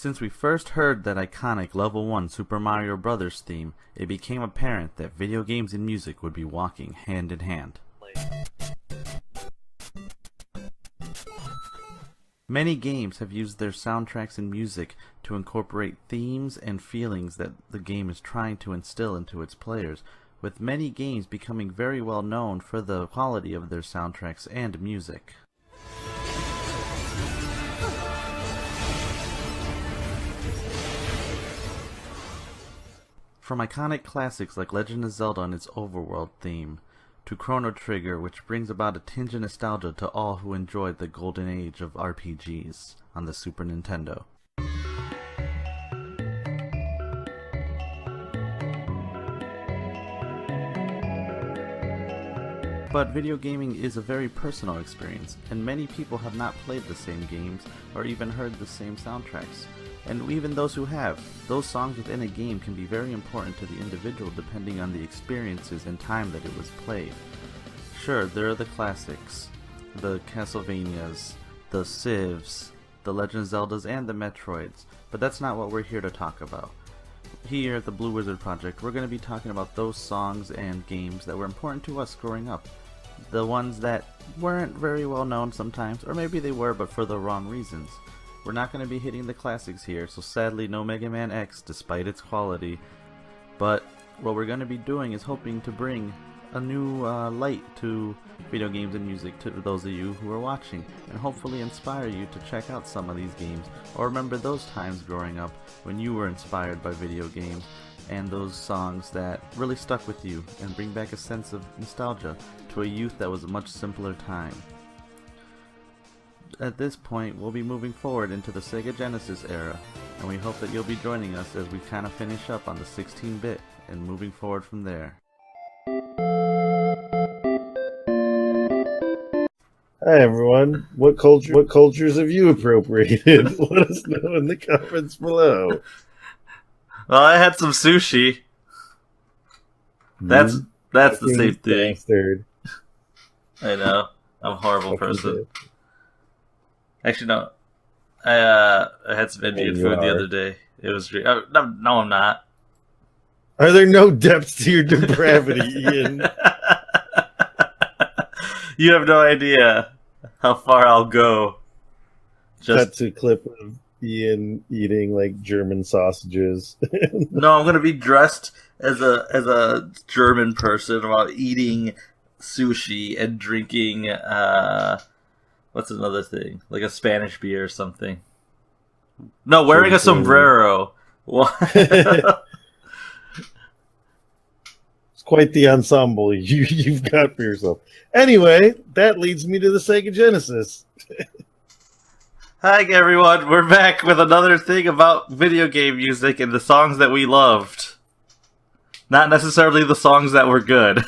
Since we first heard that iconic Level 1 Super Mario Bros. Theme, it became apparent that video games and music would be walking hand in hand. Many games have used their soundtracks and music to incorporate themes and feelings that the game is trying to instill into its players, with many games becoming very well known for the quality of their soundtracks and music. From iconic classics like Legend of Zelda and its overworld theme, to Chrono Trigger, which brings about a tinge of nostalgia to all who enjoyed the golden age of RPGs on the Super Nintendo. But video gaming is a very personal experience, and many people have not played the same games or even heard the same soundtracks. And even those who have, those songs within a game can be very important to the individual depending on the experiences and time that it was played. Sure, there are the classics, the Castlevanias, the Civs, the Legend of Zeldas, and the Metroids, but that's not what we're here to talk about. Here at the Blue Wizard Project, we're going to be talking about those songs and games that were important to us growing up. The ones that weren't very well known sometimes, or maybe they were but for the wrong reasons. We're not going to be hitting the classics here, so sadly no Mega Man X despite its quality. But what we're going to be doing is hoping to bring a new light to video games and music to those of you who are watching, and hopefully inspire you to check out some of these games, or remember those times growing up when you were inspired by video games and those songs that really stuck with you, and bring back a sense of nostalgia to a youth that was a much simpler time. At this point, we'll be moving forward into the Sega Genesis era, and we hope that you'll be joining us as we kind of finish up on the 16-bit and moving forward from there. Hi everyone, what cultures have you appropriated? Let us know in the comments below. Well, I had some sushi. That's the same thing. Bastard. I know. I'm a horrible person. Actually, no. I had some Indian food the other day. It was great. Oh, no, I'm not. Are there no depths to your depravity, Ian? You have no idea how far I'll go. That's a clip of Ian eating like German sausages. No, I'm gonna be dressed as a German person while eating sushi and drinking what's another thing? Like a Spanish beer or something. No, wearing a sombrero. What? Quite the ensemble you've got for yourself. Anyway, that leads me to the Sega Genesis. Hi everyone, we're back with another thing about video game music and the songs that we loved. Not necessarily the songs that were good.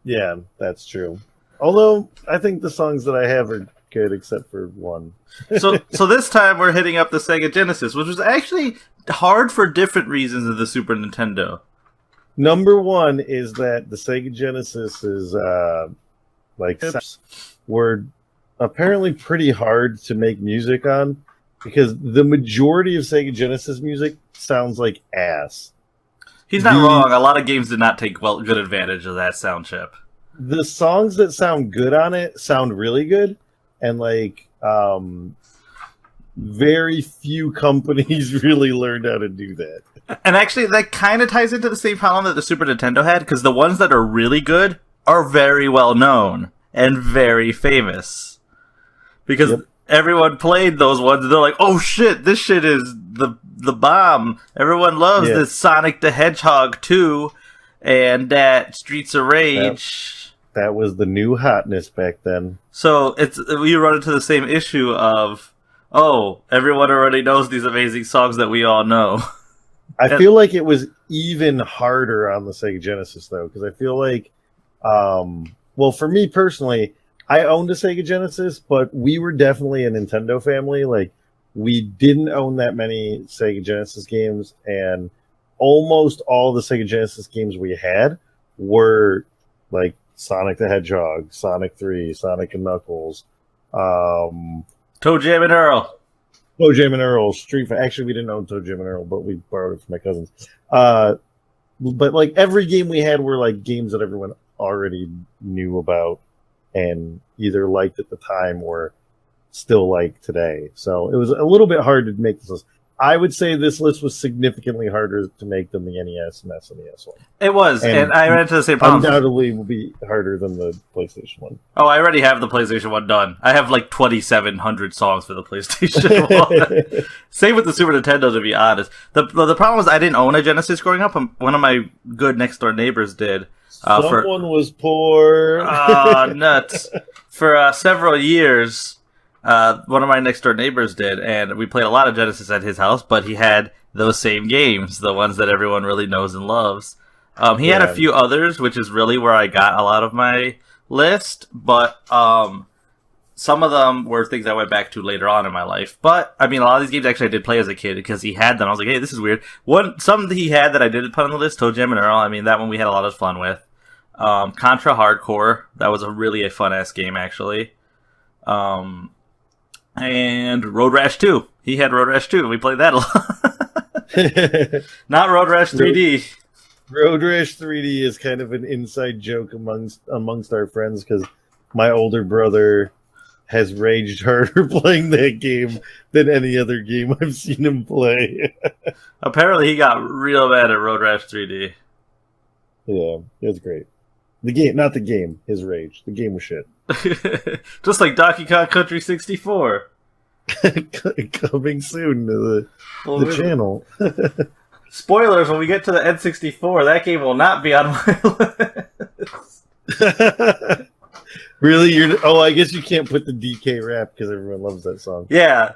Yeah, that's true. Although, I think the songs that I have are good except for one. So this time we're hitting up the Sega Genesis, which was actually hard for different reasons than the Super Nintendo. Number one is that the Sega Genesis is were apparently pretty hard to make music on because the majority of Sega Genesis music sounds like ass. He's not wrong. A lot of games did not take good advantage of that sound chip. The songs that sound good on it sound really good, and very few companies really learned how to do that. And actually, that kind of ties into the same problem that the Super Nintendo had, because the ones that are really good are very well known and very famous. Because everyone played those ones, and they're like, oh shit, this shit is the bomb. Everyone loves this Sonic the Hedgehog 2 and that Streets of Rage. That was the new hotness back then. So we run into the same issue of, oh, everyone already knows these amazing songs that we all know. I feel like it was even harder on the Sega Genesis, though, because I feel like, well, for me personally, I owned a Sega Genesis, but we were definitely a Nintendo family. Like, we didn't own that many Sega Genesis games, and almost all the Sega Genesis games we had were, like, Sonic the Hedgehog, Sonic 3, Sonic and Knuckles. Toe Jam and Earl. Toe Jam and Earl, Street Fighter. Actually, we didn't own Toe Jam and Earl, but we borrowed it from my cousins. But like every game we had were like games that everyone already knew about and either liked at the time or still like today. So it was a little bit hard to make this list. I would say this list was significantly harder to make than the NES and SNES one. It was, and I ran into the same problem. Undoubtedly will be harder than the PlayStation one. Oh, I already have the PlayStation one done. I have like 2,700 songs for the PlayStation one. Same with the Super Nintendo, to be honest. The problem was I didn't own a Genesis growing up. One of my good next door neighbors did. Someone was poor. Nuts. For several years, one of my next door neighbors did, and we played a lot of Genesis at his house, but he had those same games, the ones that everyone really knows and loves. He had a few others, which is really where I got a lot of my list, but some of them were things I went back to later on in my life. But, I mean, a lot of these games actually I did play as a kid because he had them. I was like, hey, this is weird. Some he had that I didn't put on the list, Toe Jam and Earl, I mean, that one we had a lot of fun with. Contra Hardcore, that was really a fun-ass game, actually. And Road Rash 2. He had Road Rash 2, and we played that a lot. Not Road Rash 3D. Road Rash 3D is kind of an inside joke amongst our friends because my older brother has raged harder playing that game than any other game I've seen him play. Apparently he got real bad at Road Rash 3D. Yeah, it was great. The game, not the game, his rage. The game was shit. Just like Donkey Kong Country 64. Coming soon to the channel. Spoilers, when we get to the N64, that game will not be on my list. Really? I guess you can't put the DK rap because everyone loves that song. Yeah.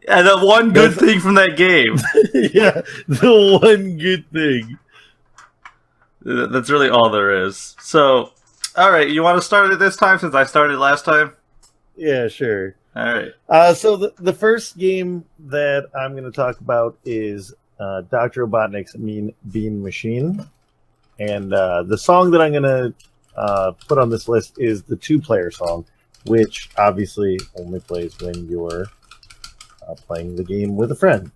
And the one good thing from that game. Yeah, the one good thing. That's really all there is. So, alright, you want to start it this time since I started last time? Yeah, sure. Alright. So the first game that I'm going to talk about is Dr. Robotnik's Mean Bean Machine. And the song that I'm going to put on this list is the two-player song, which obviously only plays when you're playing the game with a friend.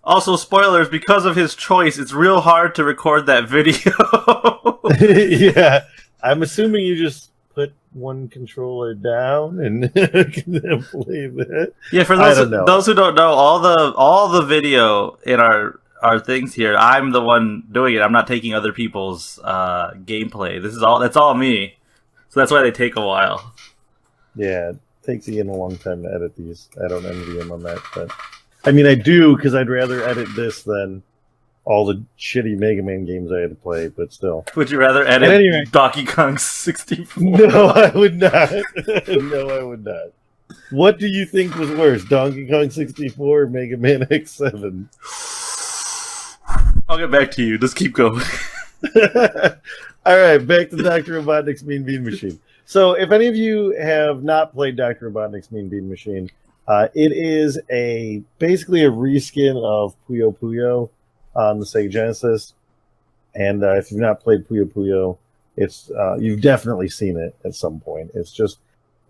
Also, spoilers, because of his choice, it's real hard to record that video. Yeah, I'm assuming you just put one controller down and play that. Yeah, for those who don't know, all the video in our our things here. I'm the one doing it. I'm not taking other people's gameplay. That's all me. So that's why they take a while. Yeah, it takes Ian a long time to edit these. I don't envy him on that, but I mean, I do because I'd rather edit this than all the shitty Mega Man games I had to play. But still, Would you rather edit anyway, Donkey Kong 64? No, I would not. No, I would not. What do you think was worse, Donkey Kong 64 or Mega Man X7? I'll get back to you. Just keep going. All right, back to Dr. Robotnik's Mean Bean Machine. So, if any of you have not played Dr. Robotnik's Mean Bean Machine, it is basically a reskin of Puyo Puyo on the Sega Genesis. And if you've not played Puyo Puyo, it's you've definitely seen it at some point. It's just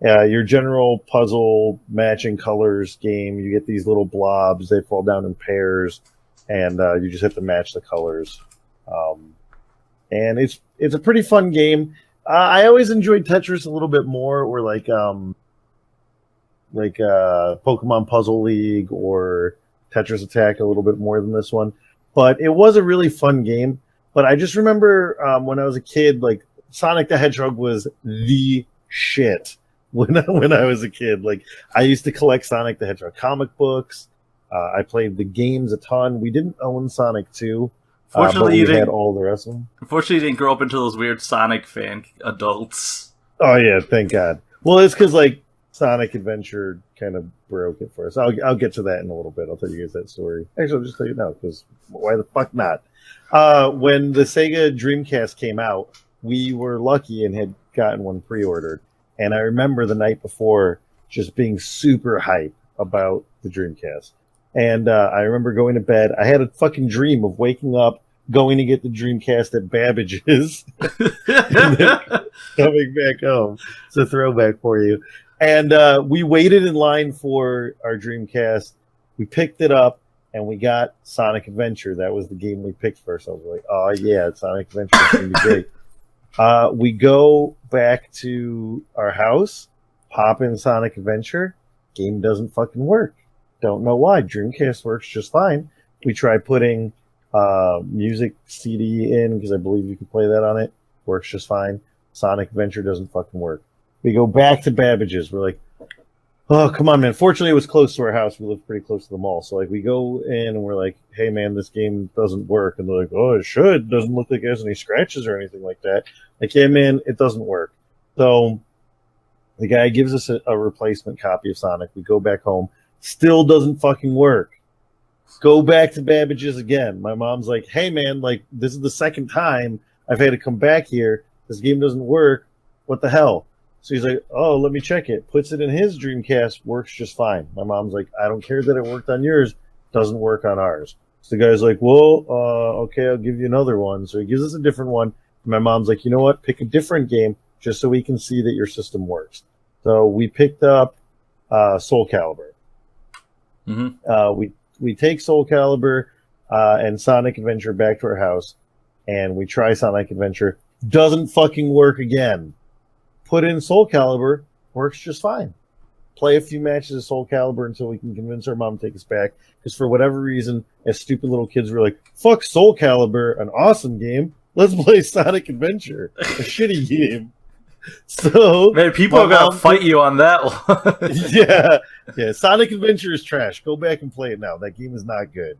your general puzzle matching colors game. You get these little blobs; they fall down in pairs, and you just have to match the colors. And it's a pretty fun game. I always enjoyed Tetris a little bit more, or like Pokemon Puzzle League or Tetris Attack a little bit more than this one. But it was a really fun game. But I just remember when I was a kid, like Sonic the Hedgehog was the shit when I was a kid. Like I used to collect Sonic the Hedgehog comic books. I played the games a ton. We didn't own Sonic 2. Fortunately, but we had all the rest of them. Unfortunately, you didn't grow up into those weird Sonic fan adults. Oh yeah, thank God. Well, it's because like Sonic Adventure kind of broke it for us. I'll get to that in a little bit. I'll tell you guys that story. Actually, I'll just tell you now because why the fuck not? When the Sega Dreamcast came out, we were lucky and had gotten one pre-ordered. And I remember the night before just being super hype about the Dreamcast. And I remember going to bed. I had a fucking dream of waking up, going to get the Dreamcast at Babbage's, and then coming back home. It's a throwback for you. And we waited in line for our Dreamcast. We picked it up, and we got Sonic Adventure. That was the game we picked first. I was like, oh, yeah, Sonic Adventure is going to be great. We go back to our house, pop in Sonic Adventure. Game doesn't fucking work. Don't know why. Dreamcast works just fine. We tried putting music CD in because I believe you can play that on it. Works just fine. Sonic Adventure doesn't fucking work. We go back to Babbage's. We're like, oh, come on, man. Fortunately, it was close to our house. We live pretty close to the mall. So, like, we go in and we're like, hey, man, this game doesn't work. And they're like, oh, it should. Doesn't look like it has any scratches or anything like that. Like, yeah, man, it doesn't work. So, the guy gives us a replacement copy of Sonic. We go back home. Still doesn't fucking work. Go back to Babbage's again. My mom's like, hey, man, like, this is the second time I've had to come back here. This game doesn't work. What the hell? So he's like, oh, let me check it. Puts it in his Dreamcast. Works just fine. My mom's like, I don't care that it worked on yours. Doesn't work on ours. So the guy's like, well, okay, I'll give you another one. So he gives us a different one. My mom's like, you know what? Pick a different game just so we can see that your system works. So we picked up Soul Calibur. Mm-hmm. We take Soul Calibur and Sonic Adventure back to our house, and we try Sonic Adventure. Doesn't fucking work again. Put in Soul Calibur, works just fine. Play a few matches of Soul Calibur until we can convince our mom to take us back. Because for whatever reason, as stupid little kids, we're like, fuck Soul Calibur, an awesome game. Let's play Sonic Adventure, a shitty game. So man, people are gonna fight you on that one. yeah. Sonic Adventure is trash. Go back and play it now. That game is not good.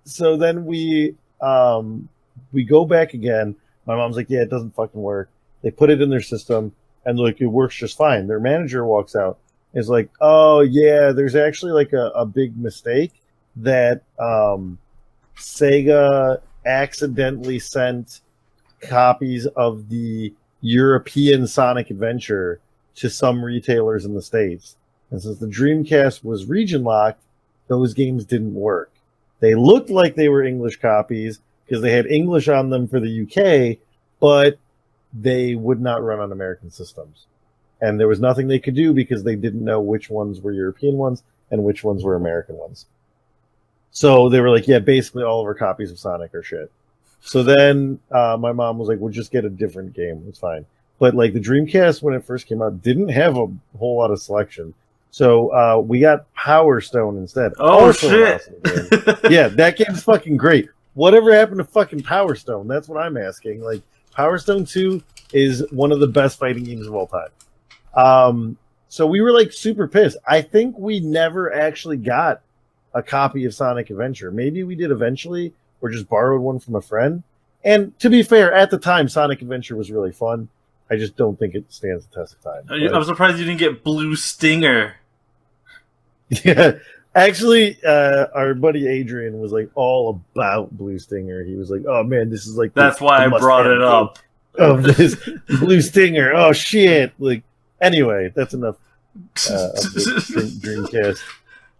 So then we go back again. My mom's like, yeah, it doesn't fucking work. They put it in their system, and like it works just fine. Their manager walks out and is like, oh yeah, there's actually like a big mistake that Sega accidentally sent copies of the European Sonic Adventure to some retailers in the States. And since the Dreamcast was region locked, those games didn't work. They looked like they were English copies because they had English on them for the UK, but they would not run on American systems. And there was nothing they could do because they didn't know which ones were European ones and which ones were American ones. So they were like, yeah, basically all of our copies of Sonic are shit. So then my mom was like, we'll just get a different game. It's fine. But like the Dreamcast, when it first came out, didn't have a whole lot of selection. So we got Power Stone instead. Oh, Also an shit. awesome game. Yeah, that game's fucking great. Whatever happened to fucking Power Stone? That's what I'm asking. Like, Power Stone 2 is one of the best fighting games of all time. So we were like super pissed. I think we never actually got a copy of Sonic Adventure. Maybe we did eventually, or just borrowed one from a friend. And to be fair, at the time, Sonic Adventure was really fun. I just don't think it stands the test of time. I'm surprised you didn't get Blue Stinger. Yeah, actually, our buddy Adrian was like all about Blue Stinger. He was like, "Oh man, this is like That's why I brought it up. of this Blue Stinger." Oh shit! Like, anyway, that's enough of the Dreamcast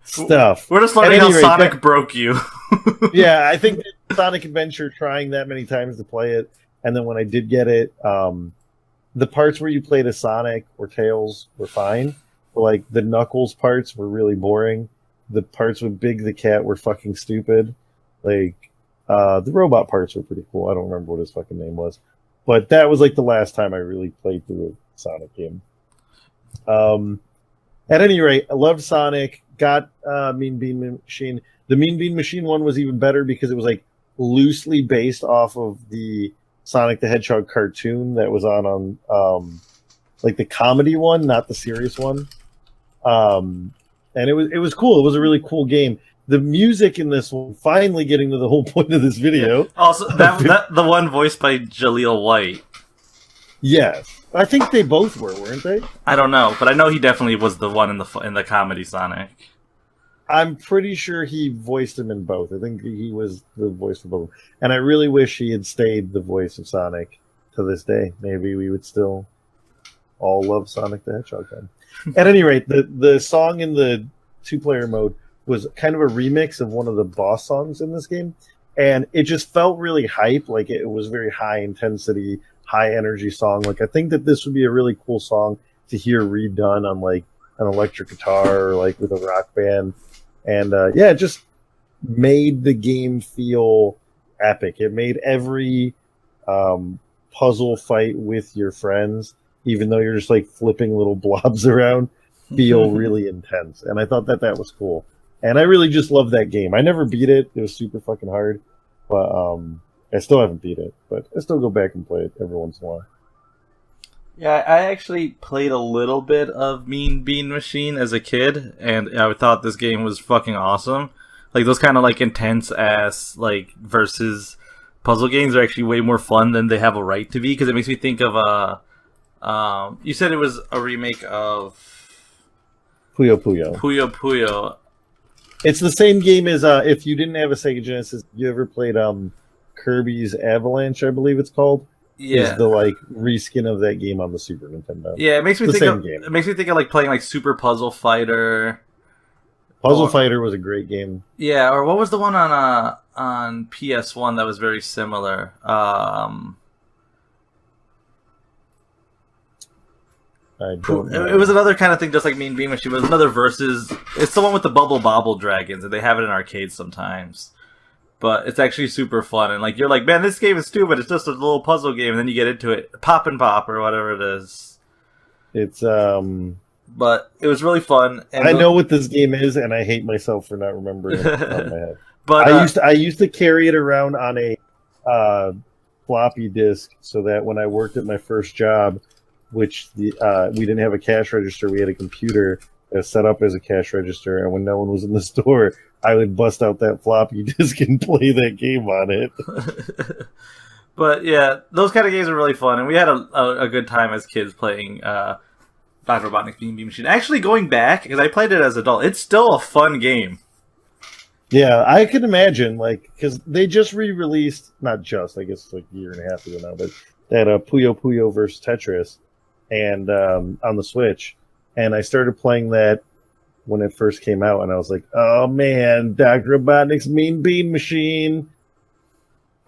stuff. We're just learning how Sonic broke you. Yeah, I think Sonic Adventure, trying that many times to play it, and then when I did get it, the parts where you played as Sonic or Tails were fine. But, like, the Knuckles parts were really boring. The parts with Big the Cat were fucking stupid. Like, the robot parts were pretty cool. I don't remember what his fucking name was. But that was, like, the last time I really played through a Sonic game. At any rate, I loved Sonic. Got Mean Bean Machine. The Mean Bean Machine one was even better because it was, like, loosely based off of the Sonic the Hedgehog cartoon that was on like, the comedy one, not the serious one. And it was cool. It was a really cool game. The music in this one, finally getting to the whole point of this video. Yeah. Also, that the one voiced by Jaleel White. Yes, I think they both weren't they? I don't know, but I know he definitely was the one in the comedy Sonic. I'm pretty sure he voiced him in both. I think he was the voice for both. And I really wish he had stayed the voice of Sonic to this day. Maybe we would still all love Sonic the Hedgehog then. At any rate, the song in the 2-player mode was kind of a remix of one of the boss songs in this game. And it just felt really hype. Like, it was very high intensity, high energy song. Like, I think that this would be a really cool song to hear redone on, like, an electric guitar or, like, with a rock band. And, yeah, it just made the game feel epic. It made every puzzle fight with your friends, even though you're just, like, flipping little blobs around, feel really intense. And I thought that was cool. And I really just loved that game. I never beat it. It was super fucking hard. But I still haven't beat it. But I still go back and play it every once in a while. Yeah, I actually played a little bit of Mean Bean Machine as a kid, and I thought this game was fucking awesome. Like, those kind of, like, intense-ass, like, versus puzzle games are actually way more fun than they have a right to be, because it makes me think of, you said it was a remake of Puyo Puyo. Puyo Puyo. It's the same game as, if you didn't have a Sega Genesis, you ever played Kirby's Avalanche, I believe it's called? Yeah, is the, like, reskin of that game on the Super Nintendo. Yeah, it makes me the think same of game. It makes me think of, like, playing, like, Super Puzzle Fighter. Puzzle Fighter was a great game. Yeah, or what was the one on PS1 that was very similar? I don't know. It was another kind of thing, just like Mean Bean Machine. It was another versus. It's the one with the Bubble Bobble dragons, and they have it in arcades sometimes. But it's actually super fun, and, like, you're like, man, this game is stupid. It's just a little puzzle game, and then you get into it, Pop and Pop or whatever it is. It's But it was really fun. And I know what this game is, and I hate myself for not remembering it off the top of my head. But I used to carry it around on a floppy disk, so that when I worked at my first job, which we didn't have a cash register, we had a computer that was set up as a cash register, and when no one was in the store, I would bust out that floppy disk and play that game on it. But yeah, those kind of games are really fun, and we had a good time as kids playing Dr. Robotnik's Mean Bean Machine. Actually, going back, because I played it as an adult, it's still a fun game. Yeah, I can imagine, like, because they just re-released, not just, I guess it's like a year and a half ago now, but that Puyo Puyo vs. Tetris and on the Switch, and I started playing that when it first came out, and I was like, oh man, Dr. Robotnik's Mean Bean Machine.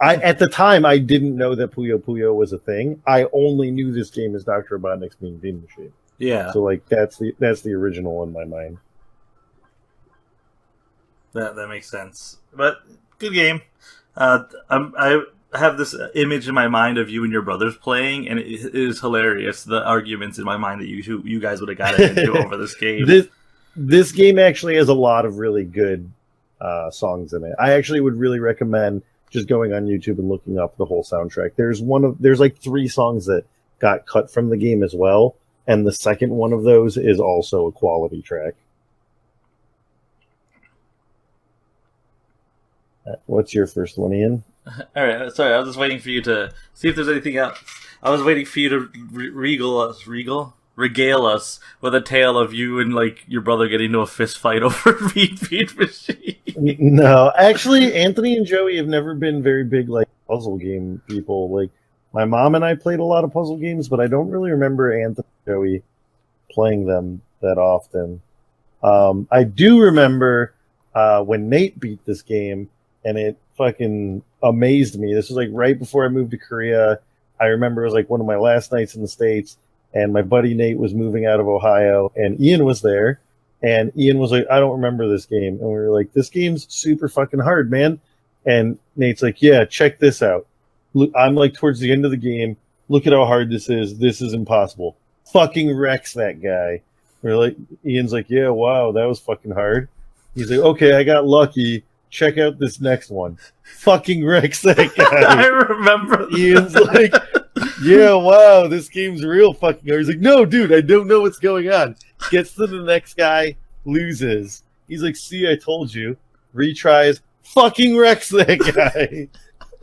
At the time, I didn't know that Puyo Puyo was a thing. I only knew this game as Dr. Robotnik's Mean Bean Machine. Yeah. So, like, that's the original in my mind. That makes sense. But good game. I have this image in my mind of you and your brothers playing, and it is hilarious, the arguments in my mind that you guys would have gotten into over this game. this game actually has a lot of really good songs in it. I actually would really recommend just going on YouTube and looking up the whole soundtrack. There's like 3 songs that got cut from the game as well, and the second one of those is also a quality track. What's your first one, Ian? All right, sorry, I was just waiting for you to see if there's anything else. I was waiting for you to regale us with a tale of you and like your brother getting into a fist fight over Beat Machine. No, actually, Anthony and Joey have never been very big like puzzle game people. Like my mom and I played a lot of puzzle games, but I don't really remember Anthony and Joey playing them that often. I do remember when Nate beat this game, and it fucking amazed me. This was like right before I moved to Korea. I remember it was like one of my last nights in the States, and my buddy Nate was moving out of Ohio, and Ian was there, and Ian was like, I don't remember this game. And we were like, this game's super fucking hard, man. And Nate's like, yeah, check this out. Look, I'm like towards the end of the game. Look at how hard this is. This is impossible. Fucking wrecks that guy. We're like, Ian's like, yeah, wow, that was fucking hard. He's like, okay, I got lucky. Check out this next one. Fucking wrecks that guy. I remember. Ian's like, yeah, wow, this game's real fucking hard. He's like, no, dude, I don't know what's going on. Gets to the next guy, loses. He's like, see, I told you. Retries, fucking wrecks that guy.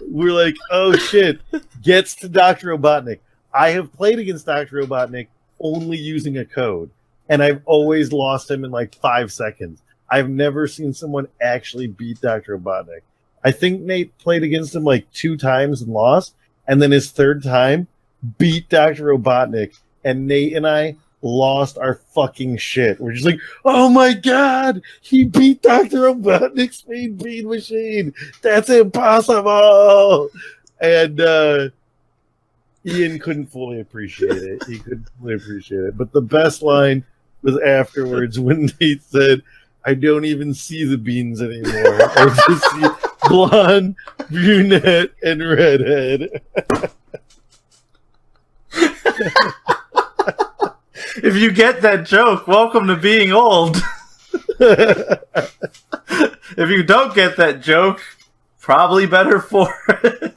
We're like, oh shit. Gets to Dr. Robotnik. I have played against Dr. Robotnik only using a code, and I've always lost him in like 5 seconds. I've never seen someone actually beat Dr. Robotnik. I think Nate played against him like 2 times and lost, and then his 3rd time beat Dr. Robotnik, and Nate and I lost our fucking shit. We're just like, oh my god, he beat Dr. Robotnik's speed beat machine. That's impossible. And Ian couldn't fully appreciate it. He couldn't fully appreciate it. But the best line was afterwards when Nate said, I don't even see the beans anymore. I just see blonde, brunette, and redhead. If you get that joke, welcome to being old. If you don't get that joke, probably better for it.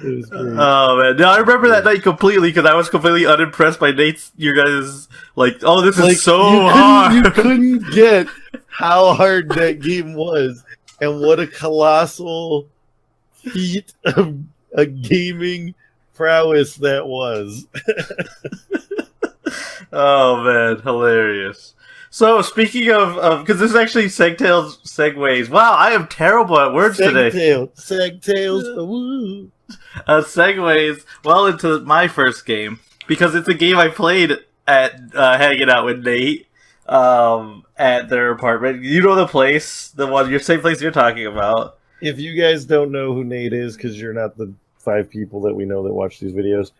Oh man, no, I remember that night completely because I was completely unimpressed by your guys' like, oh, this is so hard. You couldn't get how hard that game was, and what a colossal feat of a gaming prowess that was. Oh man, hilarious. So speaking of, because this is actually Segtails segues. Wow, I am terrible at words today. Segtails, woo. Segues well into my first game because it's a game I played at hanging out with Nate at their apartment. You know the place, your same place you're talking about. If you guys don't know who Nate is, because you're not the 5 people that we know that watch these videos,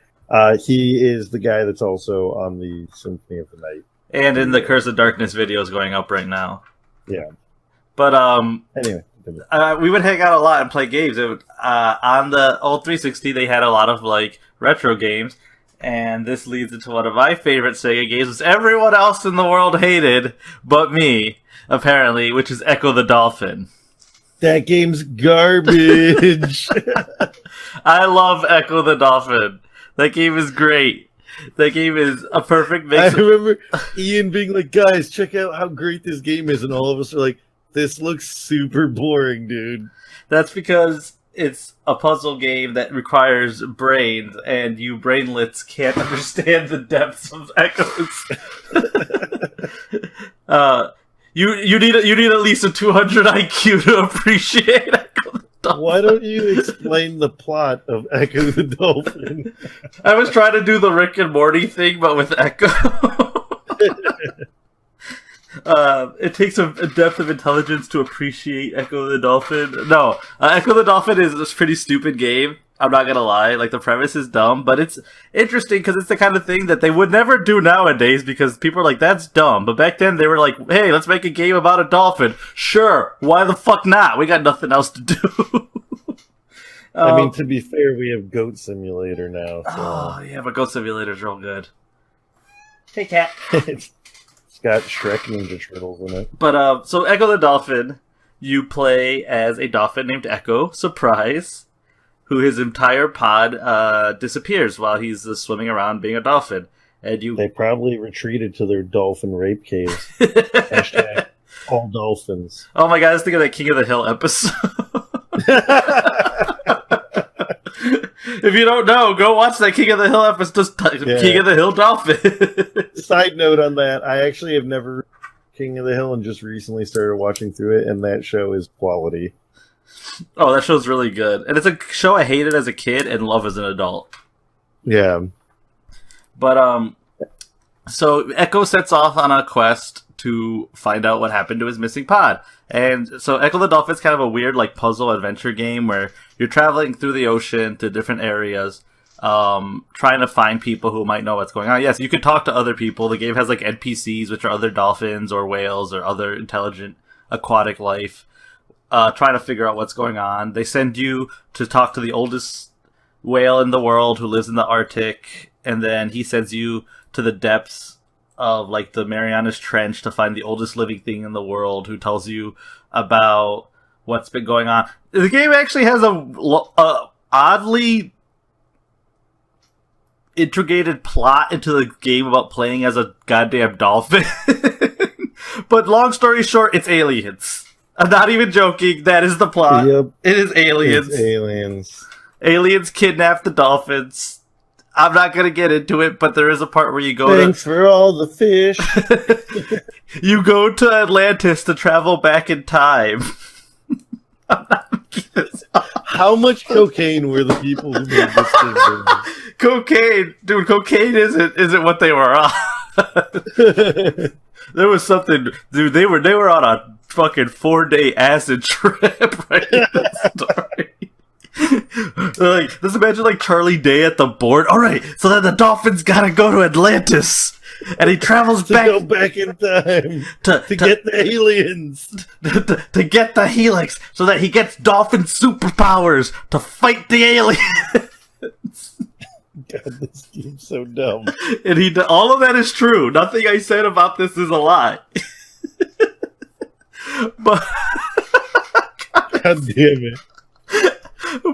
he is the guy that's also on the Symphony of the Night. And in the Curse of Darkness videos going up right now. Yeah. But, anyway. We would hang out a lot and play games. On the old 360, they had a lot of, like, retro games. And this leads into one of my favorite Sega games, which everyone else in the world hated, but me, apparently, which is Echo the Dolphin. That game's garbage. I love Echo the Dolphin. That game is great. That game is a perfect mix. I remember Ian being like, guys, check out how great this game is. And all of us are like, this looks super boring, dude. That's because it's a puzzle game that requires brains, and you brainlets can't understand the depths of Echoes. You need at least a 200 IQ to appreciate Echo the Dolphin. Why don't you explain the plot of Echo the Dolphin? I was trying to do the Rick and Morty thing, but with Echo. It takes a depth of intelligence to appreciate Echo the Dolphin. No, Echo the Dolphin is a pretty stupid game. I'm not gonna lie. Like, the premise is dumb, but it's interesting because it's the kind of thing that they would never do nowadays because people are like, that's dumb. But back then they were like, hey, let's make a game about a dolphin. Sure, why the fuck not? We got nothing else to do. I mean, to be fair, we have Goat Simulator now. So. Oh, yeah, but Goat Simulator's real good. Hey, cat. It's got Shrek Ninja Turtles in it. But so Echo the Dolphin, you play as a dolphin named Echo. Surprise! Who his entire pod disappears while he's swimming around being a dolphin, and you. They probably retreated to their dolphin rape caves. Hashtag all dolphins. Oh my god! I was thinking of that King of the Hill episode. If you don't know, go watch that King of the Hill episode. Just King of the Hill dolphin. Side note on that, I actually have never King of the Hill and just recently started watching through it, and that show is quality. Oh, that show's really good. And it's a show I hated as a kid and love as an adult. Yeah. But, so Echo sets off on a quest to find out what happened to his missing pod. And so Echo the Dolphin's kind of a weird, like, puzzle adventure game where you're traveling through the ocean to different areas, trying to find people who might know what's going on. Yes, you can talk to other people. The game has, like, NPCs, which are other dolphins or whales or other intelligent aquatic life, trying to figure out what's going on. They send you to talk to the oldest whale in the world who lives in the Arctic, and then he sends you to the depths of, like, the Marianas Trench to find the oldest living thing in the world who tells you about what's been going on. The game actually has a oddly integrated plot into the game about playing as a goddamn dolphin. But long story short, it's aliens. I'm not even joking. That is the plot. Yep. It is aliens. It's aliens. Aliens kidnap the dolphins. I'm not going to get into it, but there is a part where you go Thanks for all the fish. You go to Atlantis to travel back in time. How much cocaine were the people who made this thing doing? Cocaine, dude. Cocaine isn't what they were on. There was something, dude. They were on a fucking 4-day acid trip. Right in the story. Like, just imagine like Charlie Day at the board. All right, so then the dolphins gotta go to Atlantis, and he travels to back go back in time to get the aliens. To get the helix, so that he gets dolphin superpowers to fight the aliens. God, this game's so dumb. And all of that is true. Nothing I said about this is a lie. But God damn it.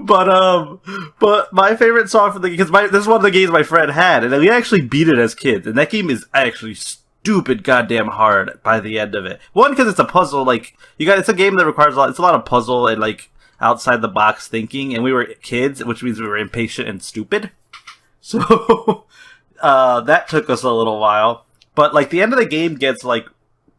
But my favorite song from the game, because this is one of the games my friend had, and we actually beat it as kids, and that game is actually stupid goddamn hard by the end of it. One, because it's a puzzle, like, it's a game that requires it's a lot of puzzle and, like, outside the box thinking, and we were kids, which means we were impatient and stupid. So, that took us a little while. But, like, the end of the game gets, like,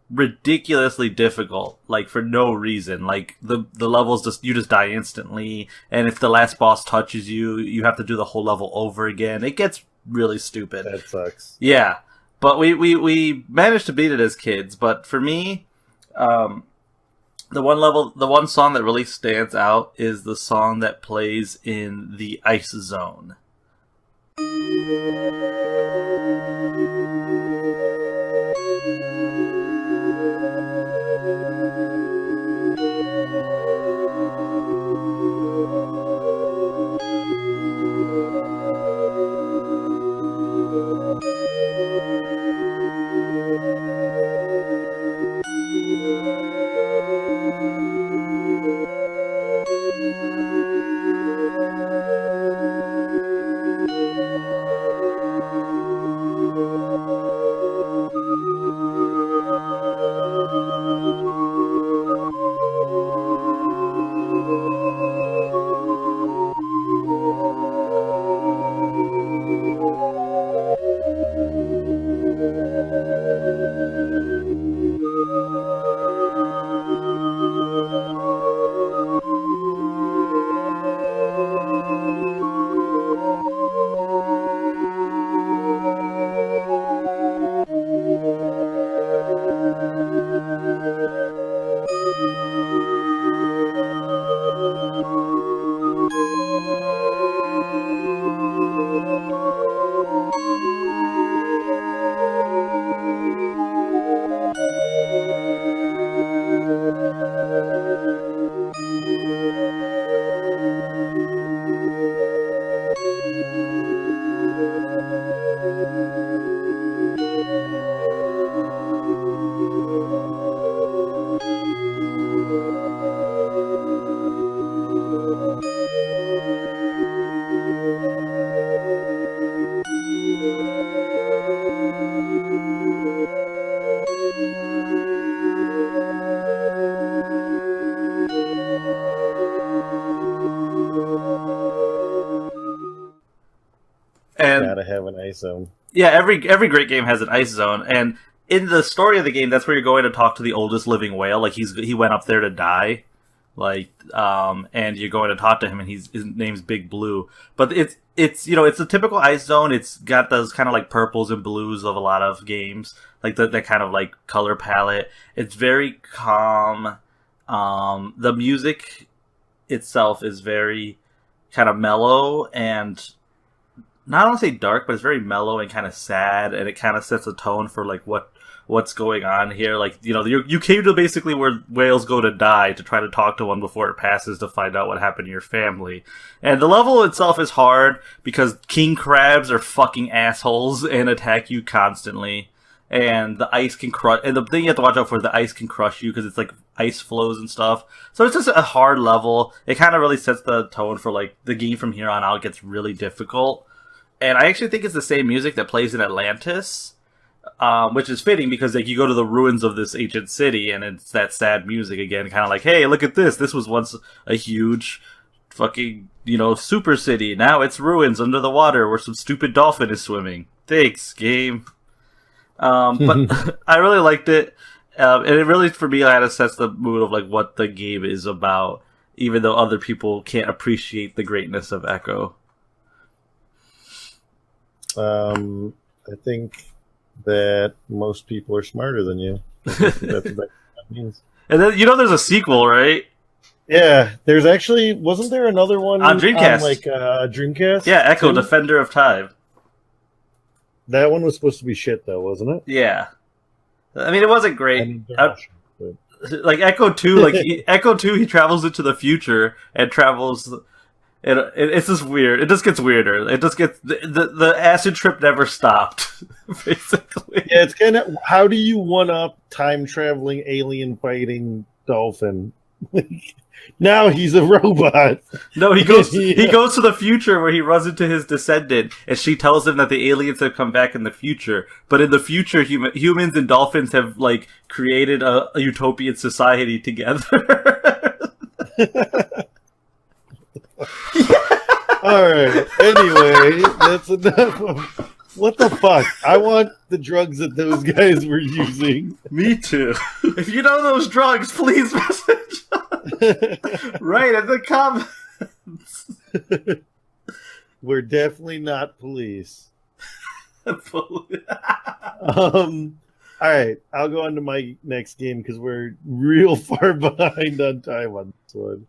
ridiculously difficult, like, for no reason. Like, the levels you just die instantly, and if the last boss touches you, you have to do the whole level over again. It gets really stupid. That sucks. Yeah. But we managed to beat it as kids. But for me, the one song that really stands out is the song that plays in the Ice Zone. And gotta have an ice zone. yeah, every great game has an ice zone, and in the story of the game, that's where you're going to talk to the oldest living whale. Like he went up there to die, like and you're going to talk to him, and his name's Big Blue. But it's it's a typical ice zone. It's got those kind of like purples and blues of a lot of games, like that kind of like color palette. It's very calm. The music itself is very kind of mellow and not I want to say dark, but it's very mellow and kind of sad, and it kind of sets a tone for like what's going on here. Like you came to basically where whales go to die to try to talk to one before it passes to find out what happened to your family. And the level itself is hard because king crabs are fucking assholes and attack you constantly. And the ice can crush. And the thing you have to watch out for is the ice can crush you because it's like ice flows and stuff. So it's just a hard level. It kind of really sets the tone for like the game from here on out gets really difficult. And I actually think it's the same music that plays in Atlantis, which is fitting because like you go to the ruins of this ancient city and it's that sad music again, kind of like, hey, look at this. This was once a huge fucking super city. Now it's ruins under the water where some stupid dolphin is swimming. Thanks, game. But I really liked it, and it really for me kind of sets the mood of like what the game is about, even though other people can't appreciate the greatness of Echo. I think that most people are smarter than you. That's what that means. And then there's a sequel, right? Yeah, there's actually wasn't there another one on Dreamcast? Dreamcast? Yeah, Echo, too? Defender of Time. That one was supposed to be shit, though, wasn't it? Yeah, I mean it wasn't great. I mean, like Echo 2, Echo 2, he travels into the future and travels. It's just weird. It just gets weirder. It just gets the acid trip never stopped. Basically, yeah. It's kind of how do you one up time traveling alien fighting dolphin? Now he's a robot. No, he goes he goes to the future where he runs into his descendant, and she tells him that the aliens have come back in the future. But in the future, humans and dolphins have like created a utopian society together. All right. Anyway, that's enough of what the fuck. I want the drugs that those guys were using. Me too. If you know those drugs, please message right in the comments. We're definitely not police. All right, I'll go on to my next game because we're real far behind on time on this one.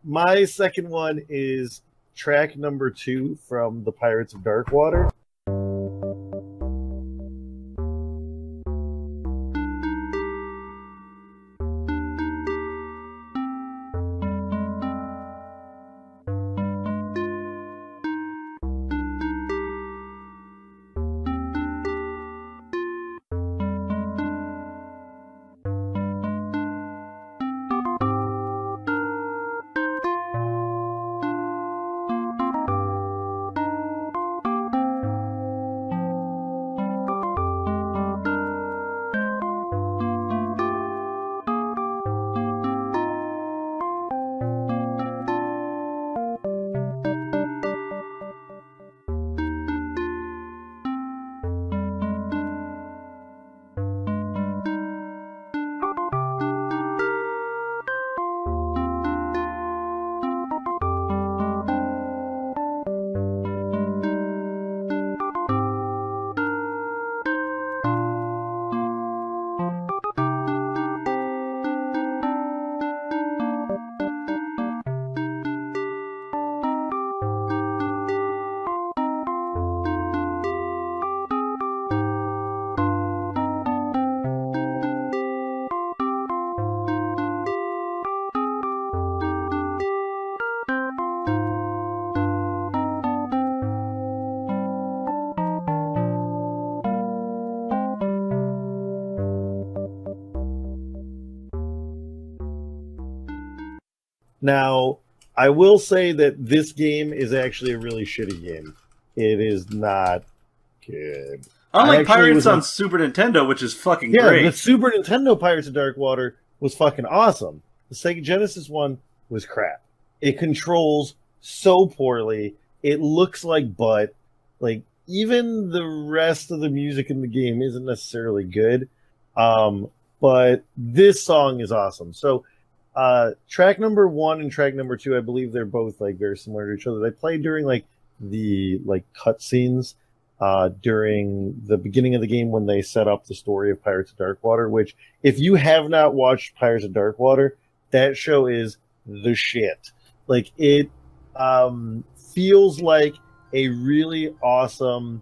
My second one is track number 2 from the Pirates of Darkwater. Now, I will say that this game is actually a really shitty game. It is not good. Unlike Pirates on Super Nintendo, which is fucking great. Yeah, the Super Nintendo Pirates of Darkwater was fucking awesome. The Sega Genesis one was crap. It controls so poorly. It looks like butt. Like, even the rest of the music in the game isn't necessarily good. But this song is awesome. So, track number 1 and track number 2, I believe they're both like very similar to each other. They play during like the cutscenes during the beginning of the game when they set up the story of Pirates of Darkwater. Which, if you have not watched Pirates of Darkwater, that show is the shit. Like, it feels like a really awesome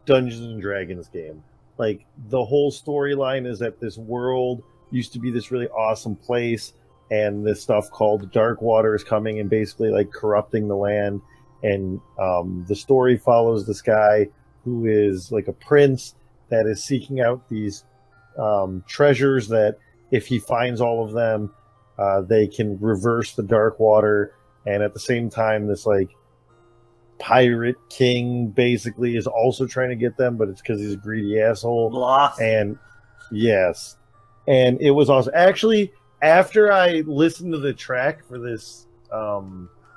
Dungeons and Dragons game. Like, the whole storyline is that this world used to be this really awesome place, and this stuff called Darkwater is coming and basically like corrupting the land. And the story follows this guy who is like a prince that is seeking out these treasures that, if he finds all of them, they can reverse the Darkwater. And at the same time, this like pirate king basically is also trying to get them, but it's because he's a greedy asshole. Blah. And yes, and it was awesome. Actually, after I listened to the track for this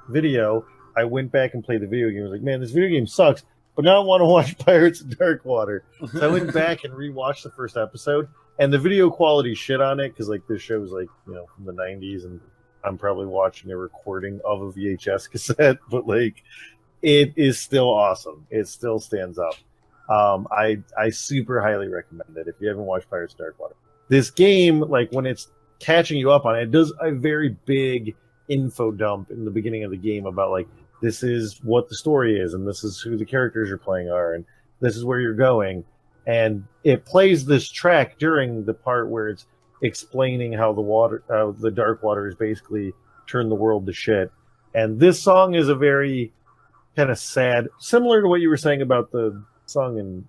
video, I went back and played the video game. I was like, man, this video game sucks, but now I want to watch Pirates of Darkwater. So I went back and rewatched the first episode, and the video quality shit on it, because like this show was like, you know, from the 90s, and I'm probably watching a recording of a VHS cassette, but like, it is still awesome. It still stands up. I super highly recommend it if you haven't watched Pirates of Darkwater. This game, like when it's catching you up on it, it does a very big info dump in the beginning of the game about like, this is what the story is, and this is who the characters you're playing are, and this is where you're going. And it plays this track during the part where it's explaining how the Darkwater has basically turned the world to shit. And this song is a very kind of sad, similar to what you were saying about the song in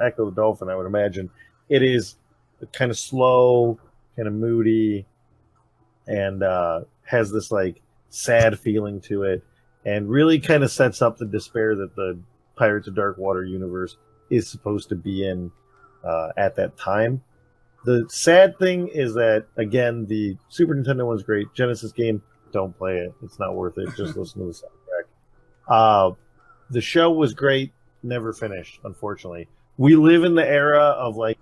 Echo the Dolphin, I would imagine. It is kind of slow, kind of moody, and has this like sad feeling to it, and really kind of sets up the despair that the Pirates of Darkwater universe is supposed to be in at that time. The sad thing is that, again, the Super Nintendo one's great. Genesis game, don't play it. It's not worth it. Just listen to the soundtrack. The show was great. Never finished, unfortunately. We live in the era of like